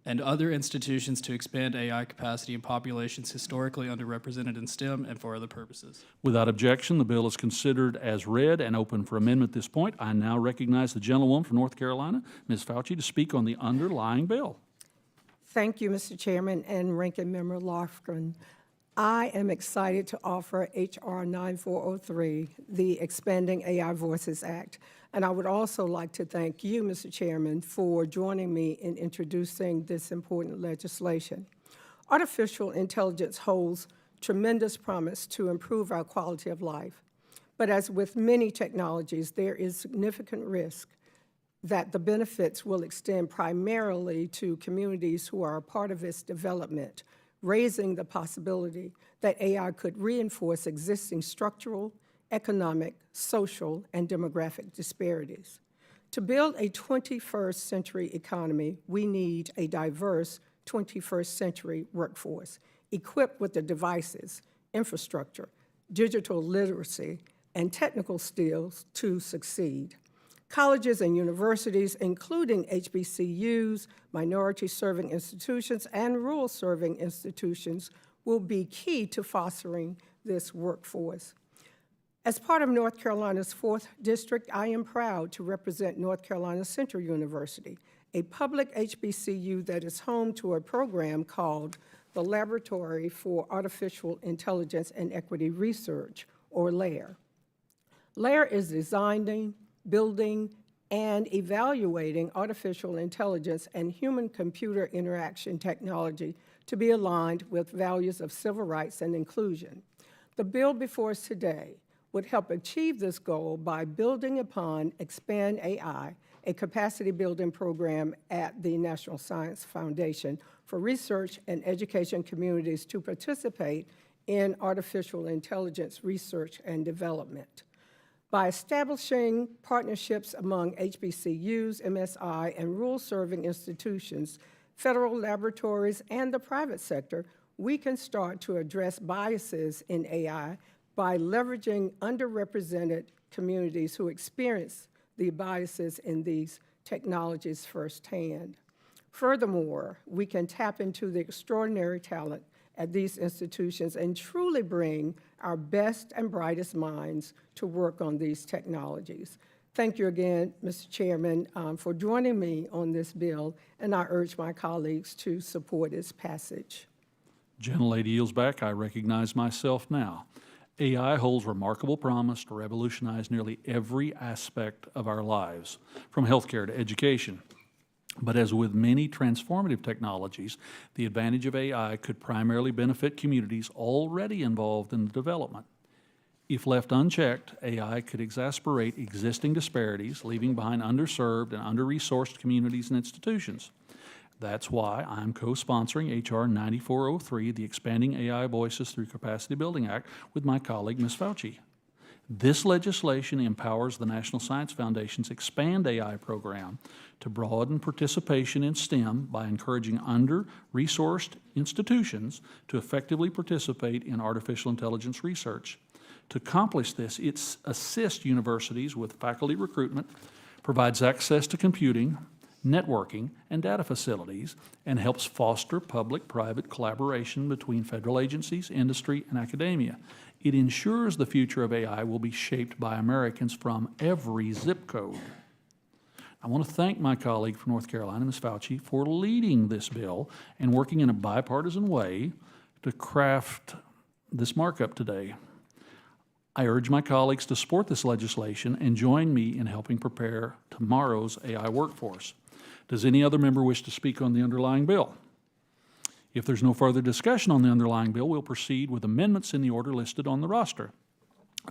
and other institutions to expand AI capacity in populations historically underrepresented in STEM and for other purposes. Without objection, the bill is considered as read and open for amendment at this point. I now recognize the gentlewoman from North Carolina, Ms. Fauci, to speak on the underlying bill. Thank you, Mr. Chairman and Ranking Member Lofgren. I am excited to offer H.R. 9403, the Expanding AI Voices Act. And I would also like to thank you, Mr. Chairman, for joining me in introducing this important legislation. Artificial intelligence holds tremendous promise to improve our quality of life. But as with many technologies, there is significant risk that the benefits will extend primarily to communities who are a part of its development, raising the possibility that AI could reinforce existing structural, economic, social, and demographic disparities. To build a 21st century economy, we need a diverse 21st century workforce, equipped with the devices, infrastructure, digital literacy, and technical skills to succeed. Colleges and universities, including HBCUs, minority-serving institutions, and rural-serving institutions, will be key to fostering this workforce. As part of North Carolina's 4th District, I am proud to represent North Carolina Central University, a public HBCU that is home to a program called the Laboratory for Artificial Intelligence and Equity Research, or LAIR. LAIR is designing, building, and evaluating artificial intelligence and human-computer interaction technology to be aligned with values of civil rights and inclusion. The bill before us today would help achieve this goal by building upon Expand AI, a capacity building program at the National Science Foundation for research and education communities to participate in artificial intelligence research and development. By establishing partnerships among HBCUs, MSI, and rule-serving institutions, federal laboratories, and the private sector, we can start to address biases in AI by leveraging underrepresented communities who experience the biases in these technologies firsthand. Furthermore, we can tap into the extraordinary talent at these institutions and truly bring our best and brightest minds to work on these technologies. Thank you again, Mr. Chairman, for joining me on this bill, and I urge my colleagues to support its passage. Gentlelady yields back. I recognize myself now. AI holds remarkable promise to revolutionize nearly every aspect of our lives, from healthcare to education. But as with many transformative technologies, the advantage of AI could primarily benefit communities already involved in the development. If left unchecked, AI could exacerbate existing disparities, leaving behind underserved and under-resourced communities and institutions. That's why I'm co-sponsoring H.R. 9403, the Expanding AI Voices Through Capacity Building Act, with my colleague, Ms. Fauci. This legislation empowers the National Science Foundation's Expand AI program to broaden participation in STEM by encouraging under-resourced institutions to effectively participate in artificial intelligence research. To accomplish this, it assists universities with faculty recruitment, provides access to computing, networking, and data facilities, and helps foster public-private collaboration between federal agencies, industry, and academia. It ensures the future of AI will be shaped by Americans from every zip code. I want to thank my colleague from North Carolina, Ms. Fauci, for leading this bill and working in a bipartisan way to craft this markup today. I urge my colleagues to support this legislation and join me in helping prepare tomorrow's AI workforce. Does any other member wish to speak on the underlying bill? If there's no further discussion on the underlying bill, we'll proceed with amendments in the order listed on the roster.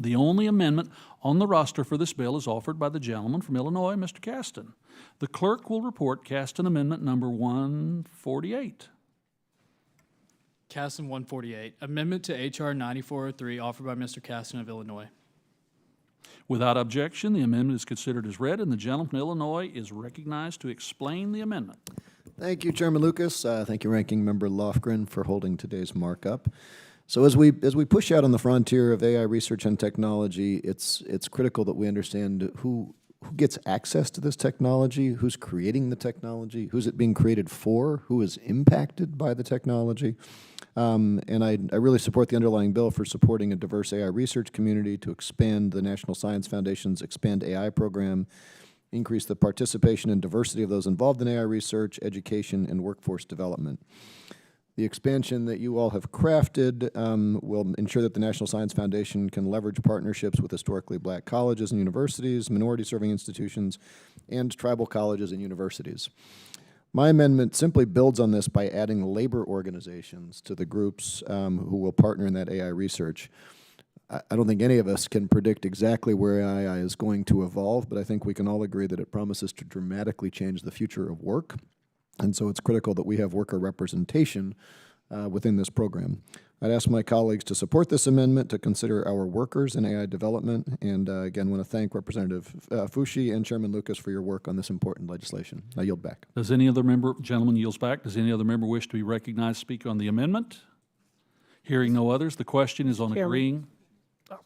The only amendment on the roster for this bill is offered by the gentleman from Illinois, Mr. Caston. The clerk will report Caston Amendment number 148. Caston 148, amendment to H.R. 9403, offered by Mr. Caston of Illinois. Without objection, the amendment is considered as read, and the gentleman from Illinois is recognized to explain the amendment. Thank you, Chairman Lucas. Thank you, Ranking Member Lofgren, for holding today's markup. So as we push out on the frontier of AI research and technology, it's critical that we understand who gets access to this technology, who's creating the technology, who's it being created for, who is impacted by the technology. And I really support the underlying bill for supporting a diverse AI research community to expand the National Science Foundation's Expand AI program, increase the participation and diversity of those involved in AI research, education, and workforce development. The expansion that you all have crafted will ensure that the National Science Foundation can leverage partnerships with historically black colleges and universities, minority-serving institutions, and tribal colleges and universities. My amendment simply builds on this by adding labor organizations to the groups who will partner in that AI research. I don't think any of us can predict exactly where AI is going to evolve, but I think we can all agree that it promises to dramatically change the future of work. And so it's critical that we have worker representation within this program. I'd ask my colleagues to support this amendment to consider our workers in AI development. And again, want to thank Representative Fauci and Chairman Lucas for your work on this important legislation. I yield back. Does any other member, gentleman yields back, does any other member wish to be recognized to speak on the amendment? Hearing no others, the question is on agreeing. Oh,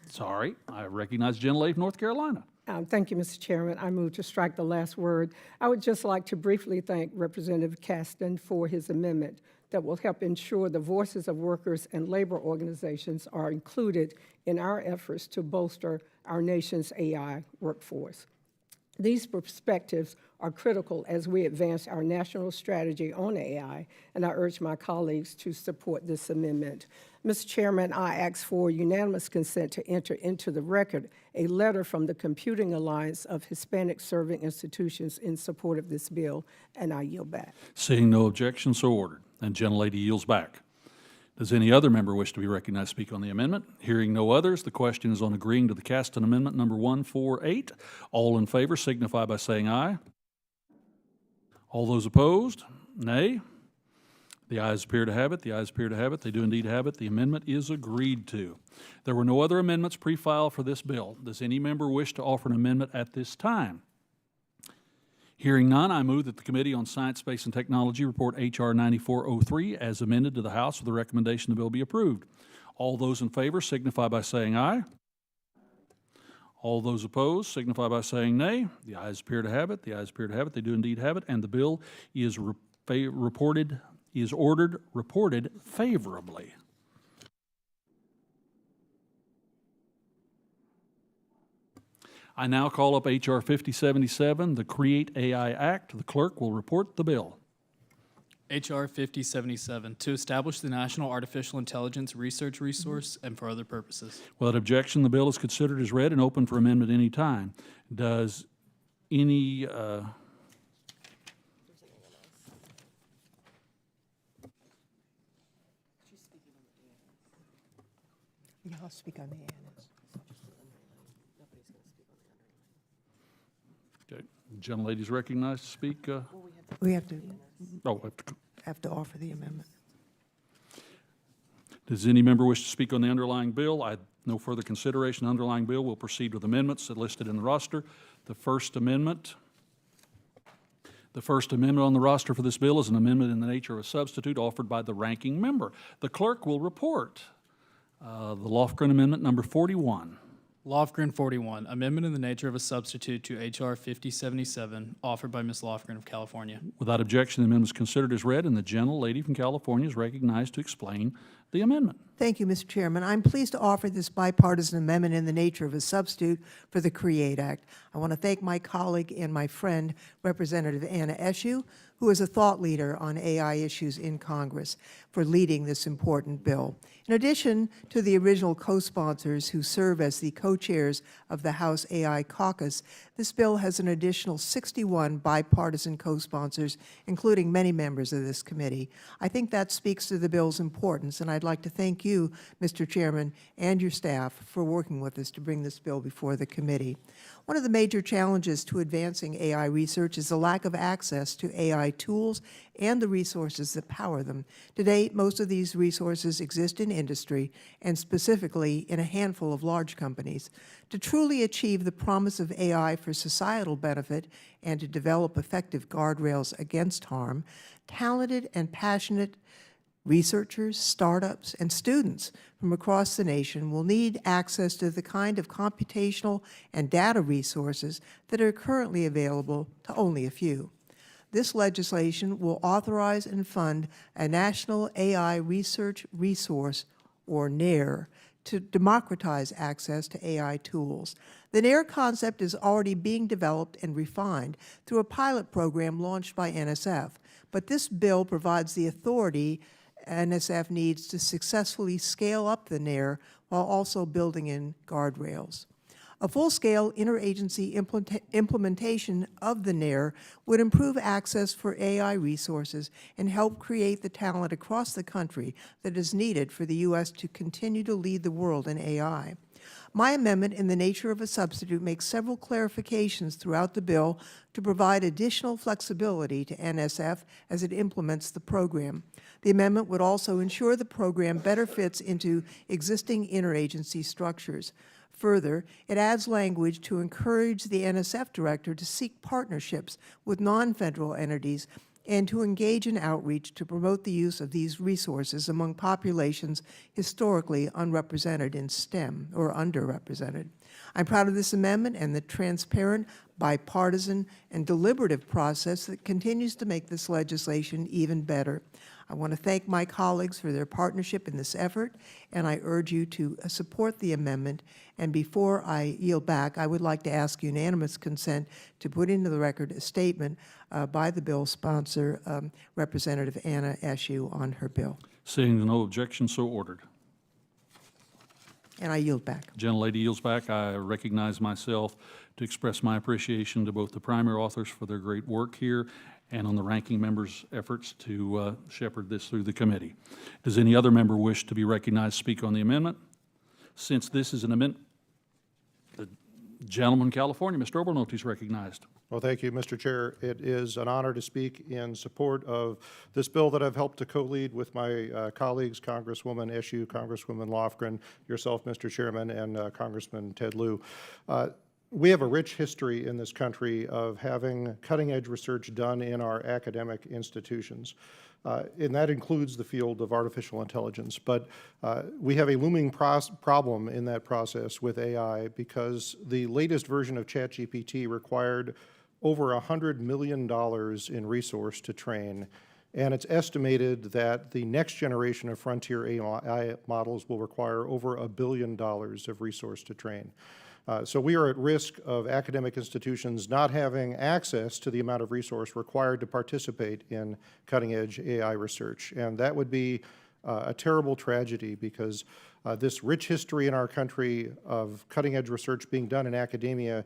sorry, I recognize the gentlelady from North Carolina. Thank you, Mr. Chairman. I move to strike the last word. I would just like to briefly thank Representative Caston for his amendment that will help ensure the voices of workers and labor organizations are included in our efforts to bolster our nation's AI workforce. These perspectives are critical as we advance our national strategy on AI, and I urge my colleagues to support this amendment. Mr. Chairman, I ask for unanimous consent to enter into the record a letter from the Computing Alliance of Hispanic Serving Institutions in support of this bill, and I yield back. Seeing no objection, so ordered. And gentlelady yields back. Does any other member wish to be recognized to speak on the amendment? Hearing no others, the question is on agreeing to the Caston Amendment number 148. All in favor signify by saying aye. All those opposed, nay. The ayes appear to have it. The ayes appear to have it. They do indeed have it. The amendment is agreed to. There were no other amendments pre-filed for this bill. Does any member wish to offer an amendment at this time? Hearing none, I move that the Committee on Science, Space, and Technology report H.R. 9403 as amended to the House with the recommendation the bill be approved. All those in favor signify by saying aye. All those opposed signify by saying nay. The ayes appear to have it. The ayes appear to have it. They do indeed have it, and the bill is reported favorably. I now call up H.R. 5077, the Create AI Act. The clerk will report the bill. H.R. 5077, to establish the National Artificial Intelligence Research Resource and for other purposes. Without objection, the bill is considered as read and open for amendment any time. Does any Yeah, I'll speak on the ANS. okay, gentlelady's recognized to speak? We have to offer the amendment. Does any member wish to speak on the underlying bill? No further consideration. The underlying bill will proceed with amendments listed in the roster. The first amendment on the roster for this bill is an amendment in the nature of a substitute offered by the ranking member. The clerk will report the Lofgren Amendment number 41. Lofgren 41, amendment in the nature of a substitute to H.R. 5077, offered by Ms. Lofgren of California. Without objection, the amendment is considered as read, and the gentlelady from California is recognized to explain the amendment. Thank you, Mr. Chairman. I'm pleased to offer this bipartisan amendment in the nature of a substitute for the CREATE Act. I want to thank my colleague and my friend, Representative Anna Eshoo, who is a thought leader on AI issues in Congress, for leading this important bill. In addition to the original co-sponsors who serve as the co-chairs of the House AI Caucus, this bill has an additional 61 bipartisan co-sponsors, including many members of this committee. I think that speaks to the bill's importance, and I'd like to thank you, Mr. Chairman, and your staff for working with us to bring this bill before the committee. One of the major challenges to advancing AI research is the lack of access to AI tools and the resources that power them. To date, most of these resources exist in industry, and specifically in a handful of large companies. To truly achieve the promise of AI for societal benefit and to develop effective guardrails against harm, talented and passionate researchers, startups, and students from across the nation will need access to the kind of computational and data resources that are currently available to only a few. This legislation will authorize and fund a National AI Research Resource, or NARE, to democratize access to AI tools. The NARE concept is already being developed and refined through a pilot program launched by NSF, but this bill provides the authority NSF needs to successfully scale up the NARE while also building in guardrails. A full-scale interagency implementation of the NARE would improve access for AI resources and help create the talent across the country that is needed for the U.S. to continue to lead the world in AI. My amendment, in the nature of a substitute, makes several clarifications throughout the bill to provide additional flexibility to NSF as it implements the program. The amendment would also ensure the program better fits into existing interagency structures. Further, it adds language to encourage the NSF director to seek partnerships with non-federal entities and to engage in outreach to promote the use of these resources among populations historically unrepresented in STEM or underrepresented. I'm proud of this amendment and the transparent, bipartisan, and deliberative process that continues to make this legislation even better. I want to thank my colleagues for their partnership in this effort, and I urge you to support the amendment. And before I yield back, I would like to ask unanimous consent to put into the record a statement by the bill sponsor, Representative Anna Eshoo, on her bill. Seeing no objection, so ordered. And I yield back. Gentlelady yields back. I recognize myself to express my appreciation to both the primary authors for their great work here and on the ranking member's efforts to shepherd this through the committee. Does any other member wish to be recognized to speak on the amendment? Since this is an amendment, the gentleman from California, Mr. Obernolte, is recognized. Well, thank you, Mr. Chair. It is an honor to speak in support of this bill that I've helped to co-lead with my colleagues, Congresswoman Eshoo, Congresswoman Lofgren, yourself, Mr. Chairman, and Congressman Ted Lieu. We have a rich history in this country of having cutting-edge research done in our academic institutions. And that includes the field of artificial intelligence. But we have a looming problem in that process with AI because the latest version of ChatGPT required over $100 million in resource to train. And it's estimated that the next generation of frontier AI models will require over $1 billion of resource to train. So we are at risk of academic institutions not having access to the amount of resource required to participate in cutting-edge AI research. And that would be a terrible tragedy because this rich history in our country of cutting-edge research being done in academia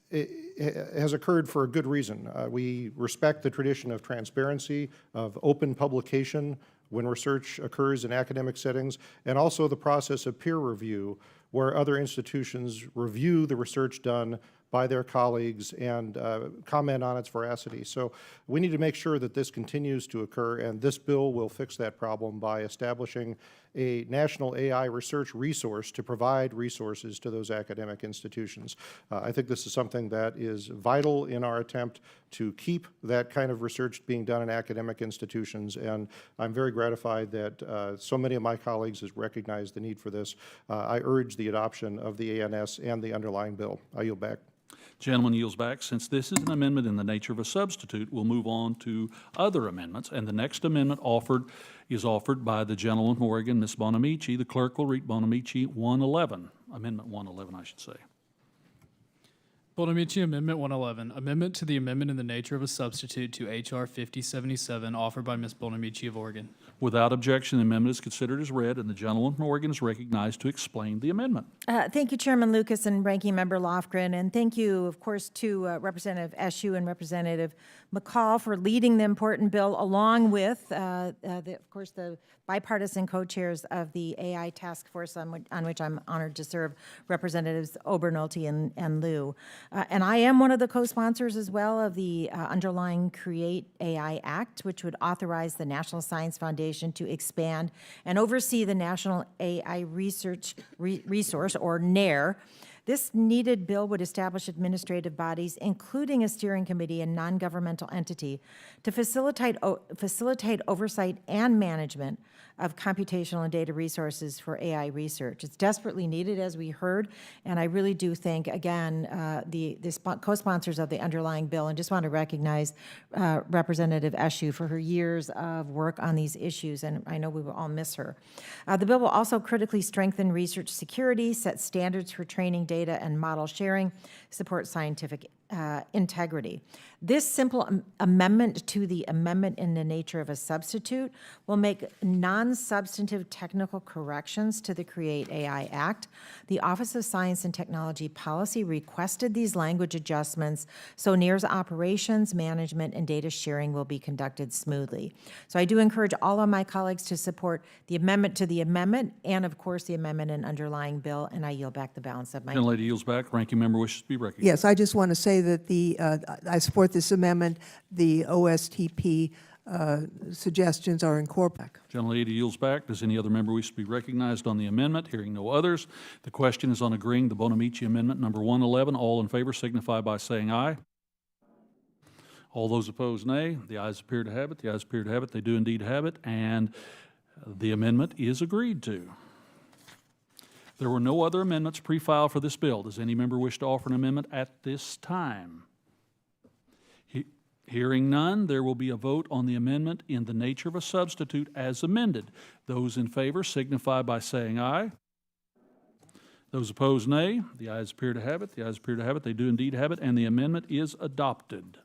it has occurred for a good reason. We respect the tradition of transparency, of open publication when research occurs in academic settings, and also the process of peer review, where other institutions review the research done by their colleagues and comment on its veracity. So we need to make sure that this continues to occur, and this bill will fix that problem by establishing a national AI research resource to provide resources to those academic institutions. I think this is something that is vital in our attempt to keep that kind of research being done in academic institutions, and I'm very gratified that so many of my colleagues have recognized the need for this. I urge the adoption of the ANS and the underlying bill. I yield back. Gentleman yields back. Since this is an amendment in the nature of a substitute, we'll move on to other amendments. And the next amendment is offered by the gentleman from Oregon, Ms. Bonamici. The clerk will read Bonamici 111, Amendment 111, I should say. Bonamici Amendment 111, amendment to the amendment in the nature of a substitute to H.R. 5077, offered by Ms. Bonamici of Oregon. Without objection, the amendment is considered as read, and the gentleman from Oregon is recognized to explain the amendment. Thank you, Chairman Lucas and Ranking Member Lofgren, and thank you, of course, to Representative Eshoo and Representative McCall for leading the important bill, along with, of course, the bipartisan co-chairs of the AI task force on which I'm honored to serve, Representatives Obernolte and Lieu. And I am one of the co-sponsors as well of the underlying Create AI Act, which would authorize the National Science Foundation to expand and oversee the National AI Research Resource, or NARE. This needed bill would establish administrative bodies, including a steering committee and non-governmental entity, to facilitate oversight and management of computational and data resources for AI research. It's desperately needed, as we heard, and I really do thank, again, the co-sponsors of the underlying bill, and just want to recognize Representative Eshoo for her years of work on these issues, and I know we will all miss her. The bill will also critically strengthen research security, set standards for training data and model sharing, support scientific integrity. This simple amendment to the amendment in the nature of a substitute will make non-substantive technical corrections to the Create AI Act. The Office of Science and Technology Policy requested these language adjustments so NARE's operations, management, and data sharing will be conducted smoothly. So I do encourage all of my colleagues to support the amendment to the amendment and, of course, the amendment and underlying bill, and I yield back the balance of my time. Gentlelady yields back. Ranking member wishes to be recognized. Yes, I just want to say that I support this amendment. The OSTP suggestions are incorporated. Gentlelady yields back. Does any other member wish to be recognized on the amendment? Hearing no others, the question is on agreeing the Bonamici Amendment number 111. All in favor signify by saying aye. All those opposed, nay. The ayes appear to have it. The ayes appear to have it. They do indeed have it, and the amendment is agreed to. There were no other amendments pre-filed for this bill. Does any member wish to offer an amendment at this time? Hearing none, there will be a vote on the amendment in the nature of a substitute as amended. Those in favor signify by saying aye. Those opposed, nay. The ayes appear to have it. The ayes appear to have it. They do indeed have it, and the amendment is adopted.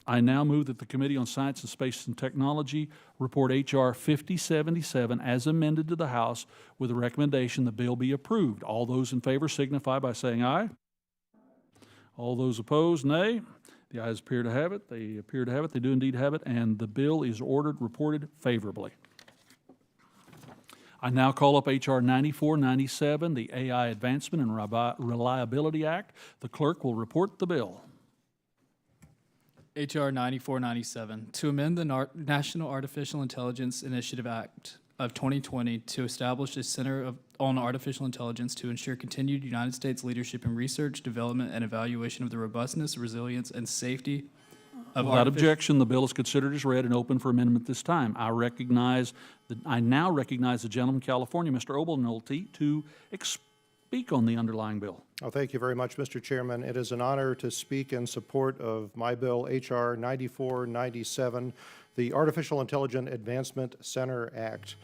I now move that the Committee on Science and Space and Technology report H.R. 5077 as amended to the House with a recommendation the bill be approved. All those in favor signify by saying aye. All those opposed, nay. The ayes appear to have it. They appear to have it. They do indeed have it, and the bill is reported favorably. I now call up H.R. 9497, the AI Advancement and Reliability Act. The clerk will report the bill. H.R. 9497, to amend the National Artificial Intelligence Initiative Act of 2020 to establish a Center on Artificial Intelligence to ensure continued United States leadership in research, development, and evaluation of the robustness, resilience, and safety of Without objection, the bill is considered as read and open for amendment this time. I now recognize the gentleman from California, Mr. Obernolte, to speak on the underlying bill. Oh, thank you very much, Mr. Chairman. It is an honor to speak in support of my bill, H.R. 9497, the Artificial Intelligence Advancement Center Act.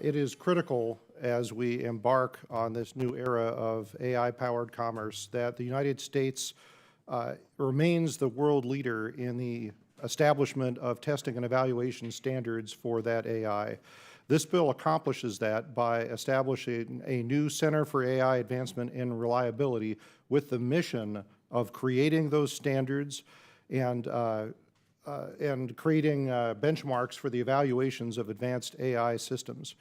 It is critical as we embark on this new era of AI-powered commerce that the United States remains the world leader in the establishment of testing and evaluation standards for that AI. This bill accomplishes that by establishing a new Center for AI Advancement and Reliability with the mission of creating those standards and creating benchmarks for the evaluations of advanced AI systems.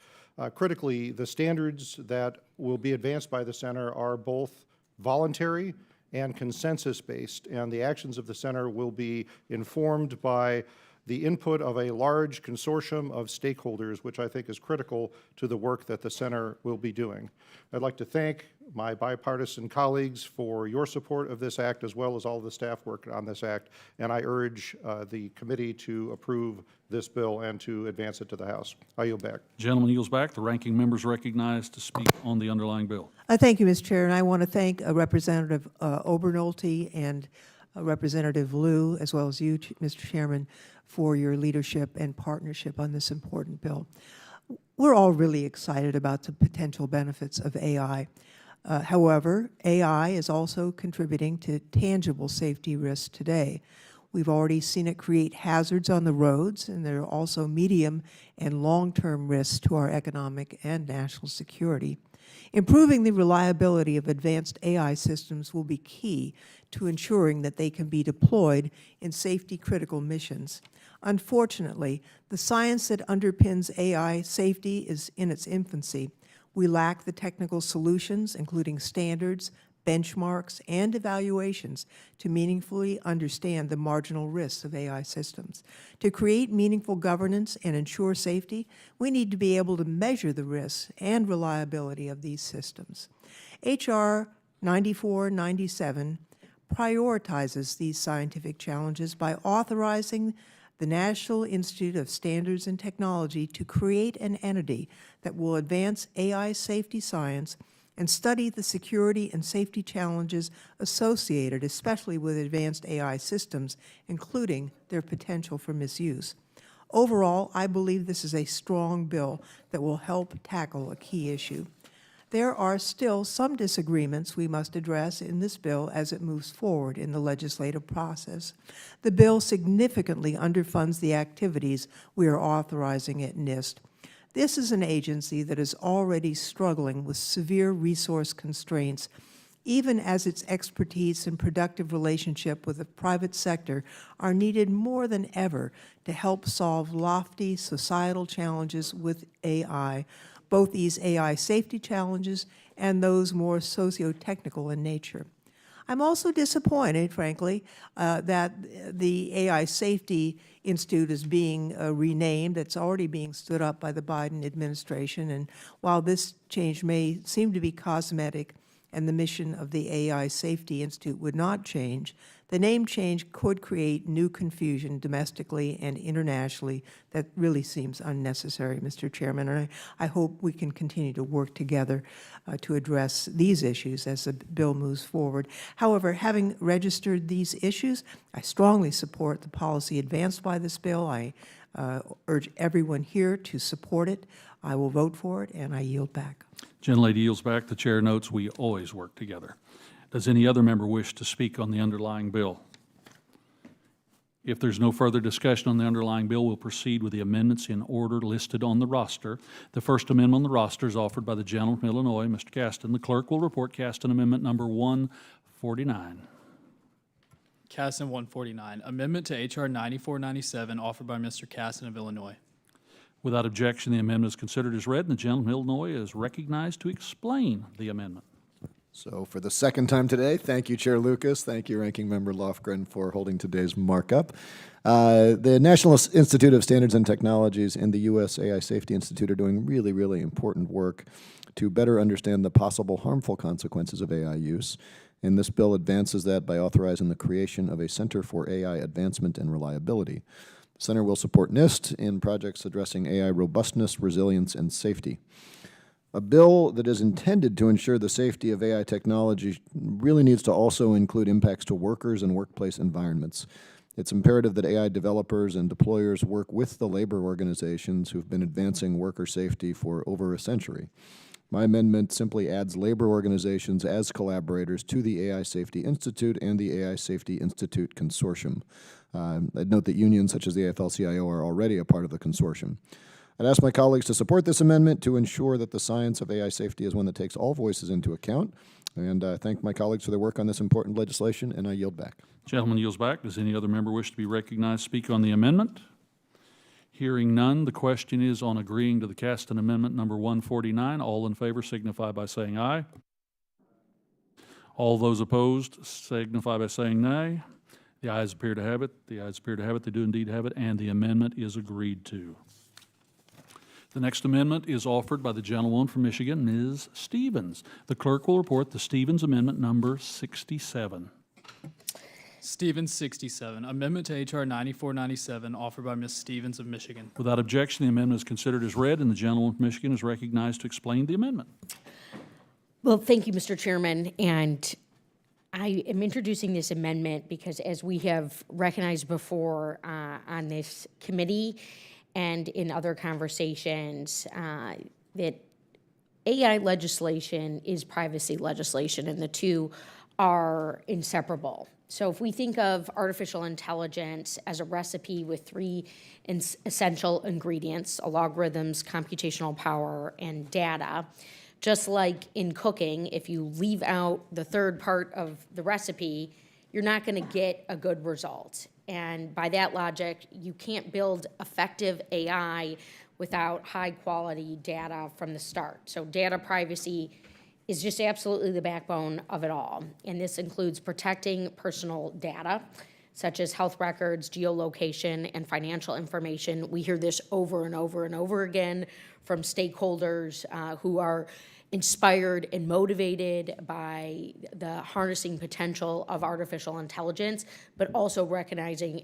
Critically, the standards that will be advanced by the Center are both voluntary and consensus-based, and the actions of the Center will be informed by the input of a large consortium of stakeholders, which I think is critical to the work that the Center will be doing. I'd like to thank my bipartisan colleagues for your support of this act, as well as all the staff work on this act, and I urge the committee to approve this bill and to advance it to the House. I yield back. Gentleman yields back. The ranking member is recognized to speak on the underlying bill. Thank you, Mr. Chair, and I want to thank Representative Obernolte and Representative Liu, as well as you, Mr. Chairman, for your leadership and partnership on this important bill. We're all really excited about the potential benefits of AI. However, AI is also contributing to tangible safety risks today. We've already seen it create hazards on the roads, and there are also medium and long-term risks to our economic and national security. Improving the reliability of advanced AI systems will be key to ensuring that they can be deployed in safety-critical missions. Unfortunately, the science that underpins AI safety is in its infancy. We lack the technical solutions, including standards, benchmarks, and evaluations to meaningfully understand the marginal risks of AI systems. To create meaningful governance and ensure safety, we need to be able to measure the risks and reliability of these systems. H.R. 9497 prioritizes these scientific challenges by authorizing the National Institute of Standards and Technology to create an entity that will advance AI safety science and study the security and safety challenges associated, especially with advanced AI systems, including their potential for misuse. Overall, I believe this is a strong bill that will help tackle a key issue. There are still some disagreements we must address in this bill as it moves forward in the legislative process. The bill significantly underfunds the activities we are authorizing at NIST. This is an agency that is already struggling with severe resource constraints, even as its expertise and productive relationship with the private sector are needed more than ever to help solve lofty societal challenges with AI, both these AI safety challenges and those more socio-technical in nature. I'm also disappointed, frankly, that the AI Safety Institute is being renamed. It's already being stood up by the Biden administration, and while this change may seem to be cosmetic, and the mission of the AI Safety Institute would not change, the name change could create new confusion domestically and internationally that really seems unnecessary, Mr. Chairman. And I hope we can continue to work together to address these issues as the bill moves forward. However, having registered these issues, I strongly support the policy advanced by this bill. I urge everyone here to support it. I will vote for it, and I yield back. Gentlelady yields back. The chair notes we always work together. Does any other member wish to speak on the underlying bill? If there's no further discussion on the underlying bill, we'll proceed with the amendments in order listed on the roster. The first amendment on the roster is offered by the gentleman from Illinois, Mr. Caston. The clerk will report Caston Amendment number 149. Caston 149, amendment to H.R. 9497, offered by Mr. Caston of Illinois. Without objection, the amendment is considered as read, and the gentleman from Illinois is recognized to explain the amendment. So for the second time today, thank you, Chair Lucas. Thank you, Ranking Member Lofgren, for holding today's markup. The National Institute of Standards and Technologies and the U.S. AI Safety Institute are doing really, really important work to better understand the possible harmful consequences of AI use. And this bill advances that by authorizing the creation of a Center for AI Advancement and Reliability. The center will support NIST in projects addressing AI robustness, resilience, and safety. A bill that is intended to ensure the safety of AI technology really needs to also include impacts to workers and workplace environments. It's imperative that AI developers and deployers work with the labor organizations who've been advancing worker safety for over a century. My amendment simply adds labor organizations as collaborators to the AI Safety Institute and the AI Safety Institute Consortium. I'd note that unions such as the AFL-CIO are already a part of the consortium. I'd ask my colleagues to support this amendment to ensure that the science of AI safety is one that takes all voices into account. And thank my colleagues for their work on this important legislation, and I yield back. Gentleman yields back. Does any other member wish to be recognized to speak on the amendment? Hearing none, the question is on agreeing to the Caston Amendment number 149. All in favor signify by saying aye. All those opposed signify by saying nay. The ayes appear to have it. The ayes appear to have it. They do indeed have it, and the amendment is agreed to. The next amendment is offered by the gentlewoman from Michigan, Ms. Stevens. The clerk will report the Stevens Amendment number 67. Stevens 67, amendment to H.R. 9497, offered by Ms. Stevens of Michigan. Without objection, the amendment is considered as read, and the gentleman from Michigan is recognized to explain the amendment. Well, thank you, Mr. Chairman, and I am introducing this amendment because, as we have recognized before on this committee and in other conversations, that AI legislation is privacy legislation, and the two are inseparable. So if we think of artificial intelligence as a recipe with three essential ingredients, algorithms, computational power, and data, just like in cooking, if you leave out the third part of the recipe, you're not going to get a good result. And by that logic, you can't build effective AI without high-quality data from the start. So data privacy is just absolutely the backbone of it all. And this includes protecting personal data, such as health records, geolocation, and financial information. We hear this over and over and over again from stakeholders who are inspired and motivated by the harnessing potential of artificial intelligence, but also recognizing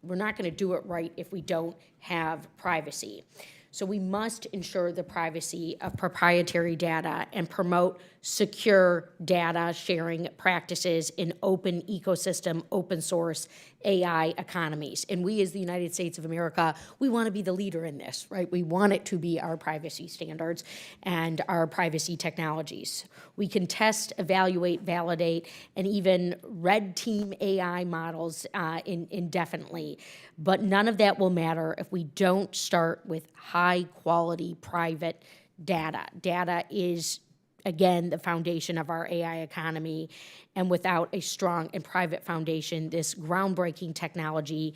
we're not going to do it right if we don't have privacy. So we must ensure the privacy of proprietary data and promote secure data sharing practices in open ecosystem, open source AI economies. And we as the United States of America, we want to be the leader in this, right? We want it to be our privacy standards and our privacy technologies. We can test, evaluate, validate, and even red team AI models indefinitely. But none of that will matter if we don't start with high quality private data. Data is, again, the foundation of our AI economy, and without a strong and private foundation, this groundbreaking technology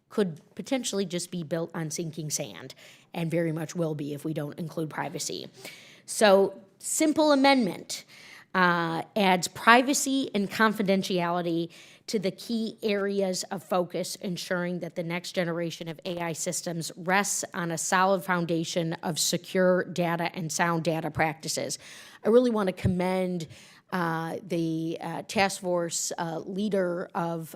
could potentially just be built on sinking sand, and very much will be if we don't include privacy. So, simple amendment adds privacy and confidentiality to the key areas of focus, ensuring that the next generation of AI systems rests on a solid foundation of secure data and sound data practices. I really want to commend the task force leader of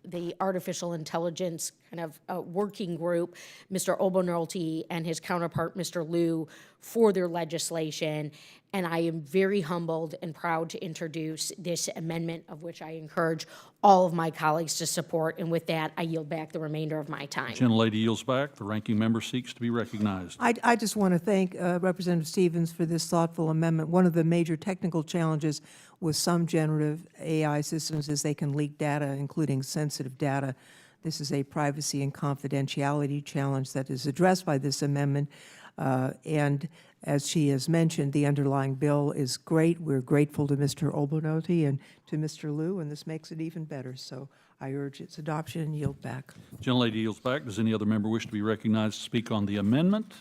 the artificial intelligence kind of working group, Mr. Obernolte, and his counterpart, Mr. Liu, for their legislation. And I am very humbled and proud to introduce this amendment, of which I encourage all of my colleagues to support. And with that, I yield back the remainder of my time. Gentlelady yields back. The ranking member seeks to be recognized. I just want to thank Representative Stevens for this thoughtful amendment. One of the major technical challenges with some generative AI systems is they can leak data, including sensitive data. This is a privacy and confidentiality challenge that is addressed by this amendment. And as she has mentioned, the underlying bill is great. We're grateful to Mr. Obernolte and to Mr. Liu, and this makes it even better. So I urge its adoption and yield back. Gentlelady yields back. Does any other member wish to be recognized to speak on the amendment?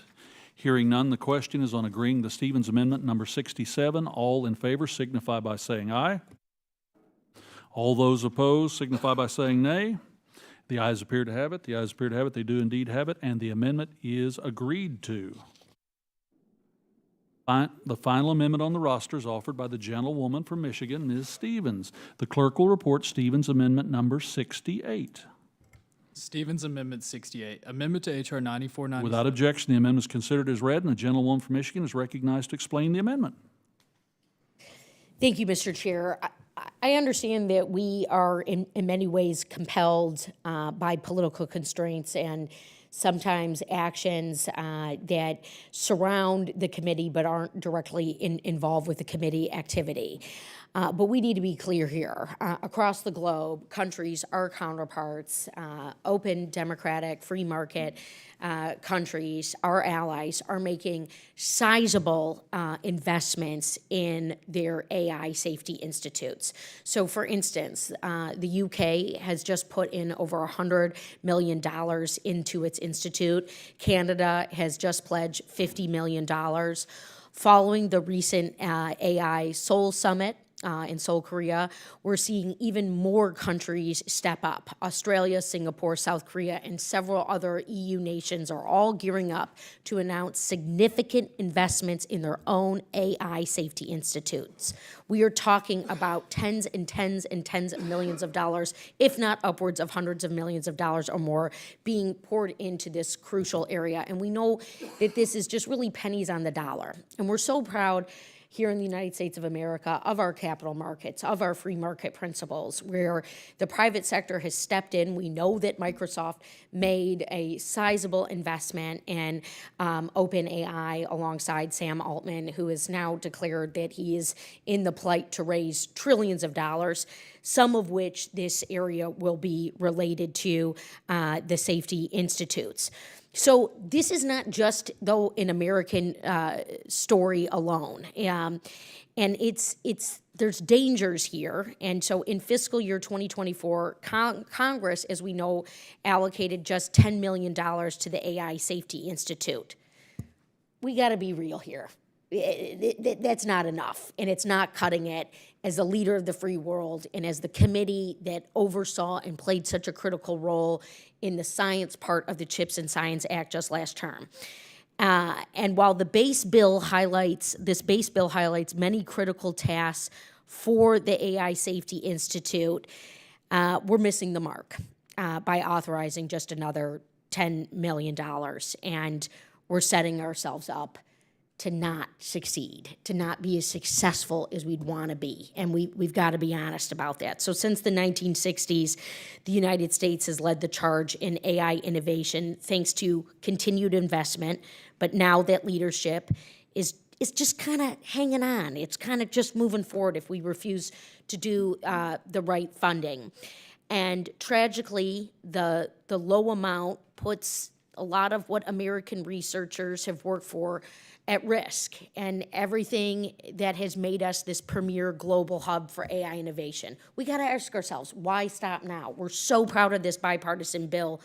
Hearing none, the question is on agreeing to Stevens Amendment number 67. All in favor signify by saying aye. All those opposed signify by saying nay. The ayes appear to have it. The ayes appear to have it. They do indeed have it, and the amendment is agreed to. The final amendment on the roster is offered by the gentlewoman from Michigan, Ms. Stevens. The clerk will report Stevens Amendment number 68. Stevens Amendment 68, amendment to H.R. 9497. Without objection, the amendment is considered as read, and the gentlewoman from Michigan is recognized to explain the amendment. Thank you, Mr. Chair. I understand that we are in many ways compelled by political constraints and sometimes actions that surround the committee but aren't directly involved with the committee activity. But we need to be clear here. Across the globe, countries, our counterparts, open, democratic, free market countries, our allies, are making sizable investments in their AI safety institutes. So for instance, the UK has just put in over $100 million into its institute. Canada has just pledged $50 million. Following the recent AI Seoul Summit, in Seoul, Korea, we're seeing even more countries step up. Australia, Singapore, South Korea, and several other EU nations are all gearing up to announce significant investments in their own AI safety institutes. We are talking about tens and tens and tens of millions of dollars, if not upwards of hundreds of millions of dollars or more, being poured into this crucial area. And we know that this is just really pennies on the dollar. And we're so proud here in the United States of America of our capital markets, of our free market principles, where the private sector has stepped in. We know that Microsoft made a sizable investment in OpenAI alongside Sam Altman, who has now declared that he is in the plight to raise trillions of dollars, some of which this area will be related to the safety institutes. So this is not just, though, an American story alone, and there's dangers here. And so in fiscal year 2024, Congress, as we know, allocated just $10 million to the AI Safety Institute. We got to be real here. That's not enough, and it's not cutting it. As the leader of the free world and as the committee that oversaw and played such a critical role in the science part of the CHIPS and Science Act just last term. And while this base bill highlights many critical tasks for the AI Safety Institute, we're missing the mark by authorizing just another $10 million. And we're setting ourselves up to not succeed, to not be as successful as we'd want to be. And we've got to be honest about that. So since the 1960s, the United States has led the charge in AI innovation thanks to continued investment. But now that leadership is just kind of hanging on. It's kind of just moving forward if we refuse to do the right funding. And tragically, the low amount puts a lot of what American researchers have worked for at risk, and everything that has made us this premier global hub for AI innovation. We got to ask ourselves, why stop now? We're so proud of this bipartisan bill.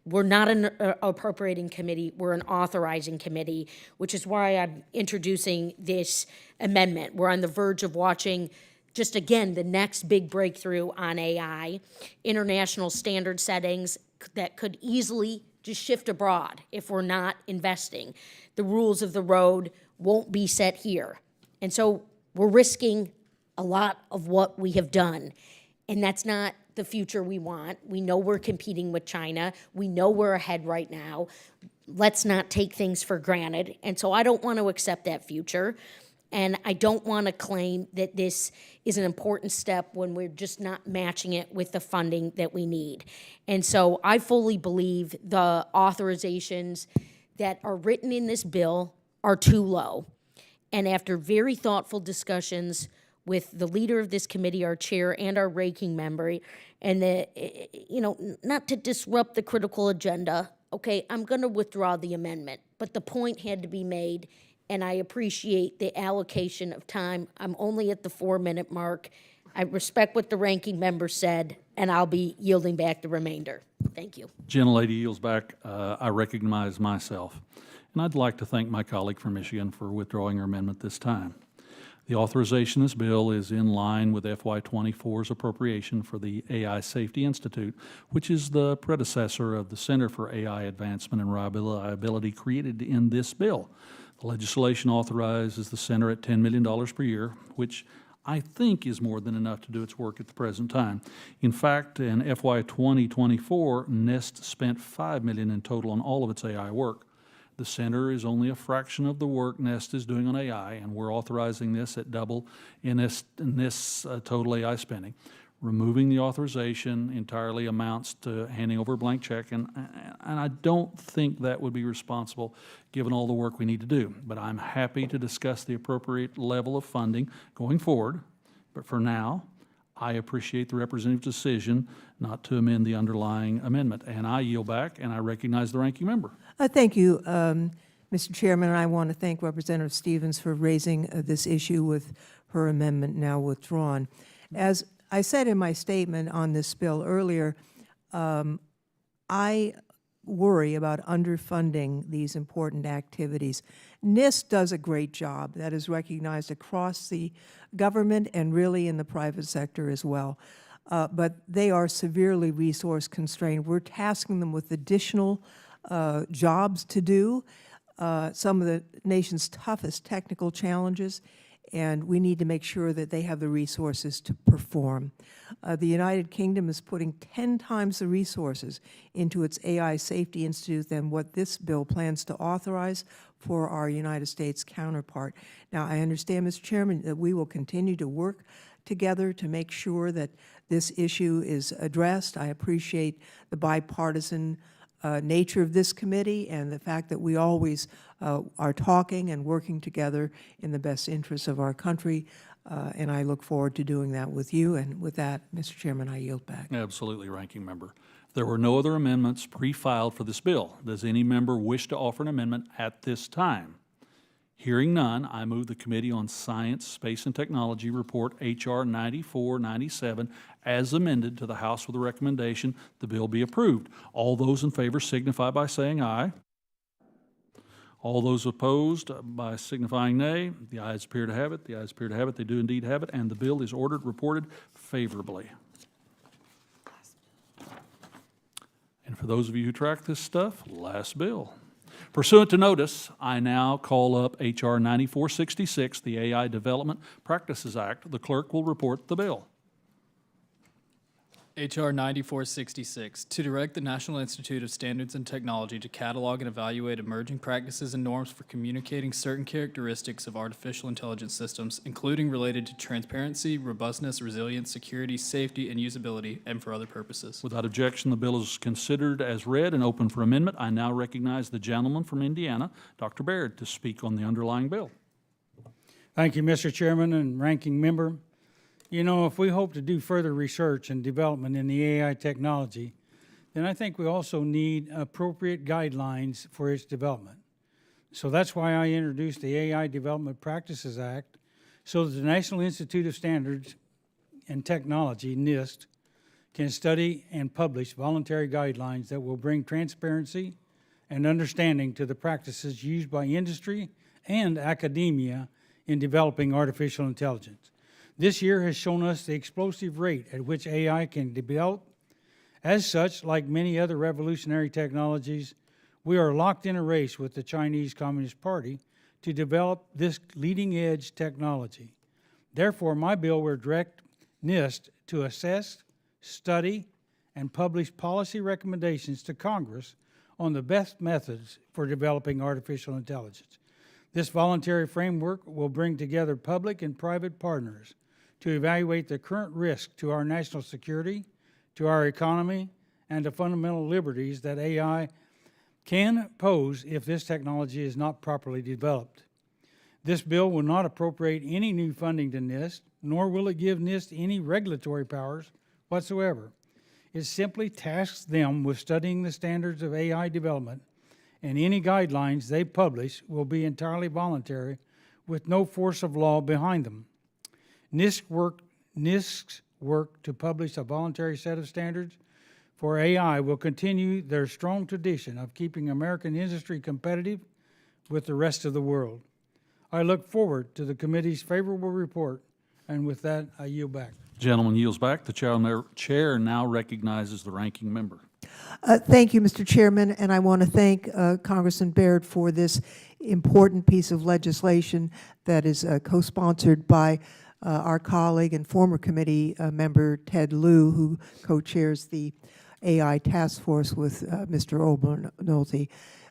We're not an appropriating committee, we're an authorizing committee, which is why I'm introducing this amendment. We're on the verge of watching, just again, the next big breakthrough on AI, international standard settings that could easily just shift abroad if we're not investing. The rules of the road won't be set here. And so we're risking a lot of what we have done. And that's not the future we want. We know we're competing with China. We know we're ahead right now. Let's not take things for granted. And so I don't want to accept that future. And I don't want to claim that this is an important step when we're just not matching it with the funding that we need. And so I fully believe the authorizations that are written in this bill are too low. And after very thoughtful discussions with the leader of this committee, our chair, and our ranking member, and not to disrupt the critical agenda, okay, I'm going to withdraw the amendment. But the point had to be made, and I appreciate the allocation of time. I'm only at the 4-minute mark. I respect what the ranking member said, and I'll be yielding back the remainder. Thank you. Gentlelady yields back. I recognize myself. And I'd like to thank my colleague from Michigan for withdrawing her amendment this time. The authorization of this bill is in line with FY24's appropriation for the AI Safety Institute, which is the predecessor of the Center for AI Advancement and Reliability created in this bill. The legislation authorizes the center at $10 million per year, which I think is more than enough to do its work at the present time. In fact, in FY 2024, NIST spent $5 million in total on all of its AI work. The center is only a fraction of the work NIST is doing on AI, and we're authorizing this at double in this total AI spending. Removing the authorization entirely amounts to handing over a blank check, and I don't think that would be responsible given all the work we need to do. But I'm happy to discuss the appropriate level of funding going forward. But for now, I appreciate the representative's decision not to amend the underlying amendment. And I yield back, and I recognize the ranking member. Thank you, Mr. Chairman, and I want to thank Representative Stevens for raising this issue with her amendment now withdrawn. As I said in my statement on this bill earlier, I worry about underfunding these important activities. NIST does a great job. That is recognized across the government and really in the private sector as well. But they are severely resource constrained. We're tasking them with additional jobs to do, some of the nation's toughest technical challenges, and we need to make sure that they have the resources to perform. The United Kingdom is putting 10 times the resources into its AI Safety Institute than what this bill plans to authorize for our United States counterpart. Now, I understand, Mr. Chairman, that we will continue to work together to make sure that this issue is addressed. I appreciate the bipartisan nature of this committee and the fact that we always are talking and working together in the best interests of our country, and I look forward to doing that with you. And with that, Mr. Chairman, I yield back. Absolutely, ranking member. There were no other amendments pre-filed for this bill. Does any member wish to offer an amendment at this time? Hearing none, I move the Committee on Science, Space, and Technology report H.R. 9497 as amended to the House with a recommendation the bill be approved. All those in favor signify by saying aye. All those opposed by signifying nay. The ayes appear to have it. The ayes appear to have it. They do indeed have it, and the bill is ordered reported favorably. And for those of you who track this stuff, last bill. Pursuant to notice, I now call up H.R. 9466, the AI Development Practices Act. The clerk will report the bill. H.R. 9466, to direct the National Institute of Standards and Technology to catalog and evaluate emerging practices and norms for communicating certain characteristics of artificial intelligence systems, including related to transparency, robustness, resilience, security, safety, and usability, and for other purposes. Without objection, the bill is considered as read and open for amendment. I now recognize the gentleman from Indiana, Dr. Baird, to speak on the underlying bill. Thank you, Mr. Chairman and Ranking Member. You know, if we hope to do further research and development in the AI technology, then I think we also need appropriate guidelines for its development. So that's why I introduced the AI Development Practices Act, so that the National Institute of Standards and Technology, NIST, can study and publish voluntary guidelines that will bring transparency and understanding to the practices used by industry and academia in developing artificial intelligence. This year has shown us the explosive rate at which AI can develop. As such, like many other revolutionary technologies, we are locked in a race with the Chinese Communist Party to develop this leading-edge technology. Therefore, my bill will direct NIST to assess, study, and publish policy recommendations to Congress on the best methods for developing artificial intelligence. This voluntary framework will bring together public and private partners to evaluate the current risk to our national security, to our economy, and to fundamental liberties that AI can pose if this technology is not properly developed. This bill will not appropriate any new funding to NIST, nor will it give NIST any regulatory powers whatsoever. It simply tasks them with studying the standards of AI development, and any guidelines they publish will be entirely voluntary with no force of law behind them. NIST's work to publish a voluntary set of standards for AI will continue their strong tradition of keeping American industry competitive with the rest of the world. I look forward to the committee's favorable report, and with that, I yield back. Gentleman yields back. The chair now recognizes the ranking member. Thank you, Mr. Chairman, and I want to thank Congressman Baird for this important piece of legislation that is co-sponsored by our colleague and former committee member Ted Lieu, who co-chairs the AI task force with Mr. Obernolte.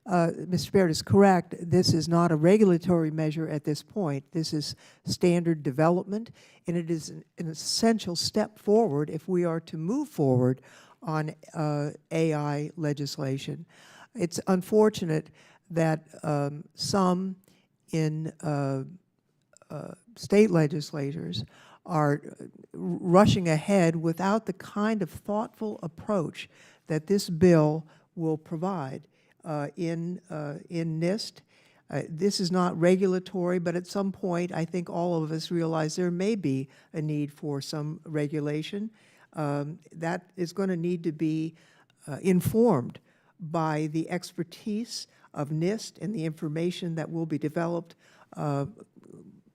Mr. Baird is correct. This is not a regulatory measure at this point. This is standard development, and it is an essential step forward if we are to move forward on AI legislation. It's unfortunate that some in state legislators are rushing ahead without the kind of thoughtful approach that this bill will provide in NIST. This is not regulatory, but at some point, I think all of us realize there may be a need for some regulation. That is going to need to be informed by the expertise of NIST and the information that will be developed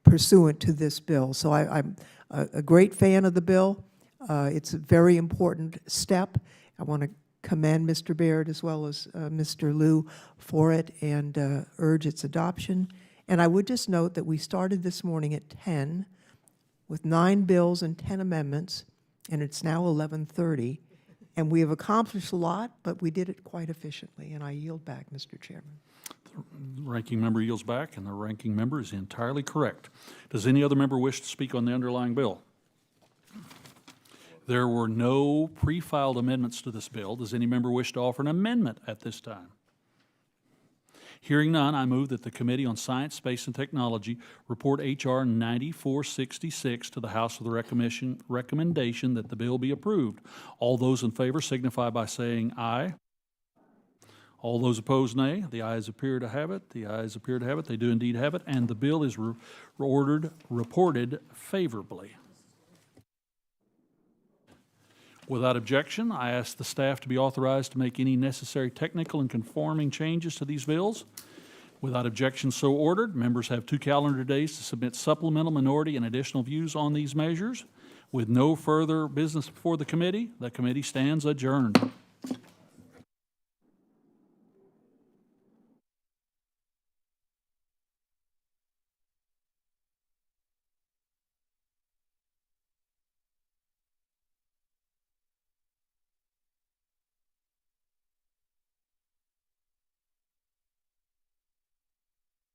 pursuant to this bill. So I'm a great fan of the bill. It's a very important step. I want to commend Mr. Baird as well as Mr. Lieu for it and urge its adoption. And I would just note that we started this morning at 10 with 9 bills and 10 amendments, and it's now 11:30. And we have accomplished a lot, but we did it quite efficiently. And I yield back, Mr. Chairman. The ranking member yields back, and the ranking member is entirely correct. Does any other member wish to speak on the underlying bill? There were no pre-filed amendments to this bill. Does any member wish to offer an amendment at this time? Hearing none, I move that the Committee on Science, Space, and Technology report H.R. 9466 to the House with the recommendation that the bill be approved. All those in favor signify by saying aye. All those opposed, nay. The ayes appear to have it. The ayes appear to have it. They do indeed have it, and the bill is reported favorably. Without objection, I ask the staff to be authorized to make any necessary technical and conforming changes to these bills. Without objection so ordered, members have 2 calendar days to submit supplemental, minority, and additional views on these measures. With no further business before the committee stands adjourned.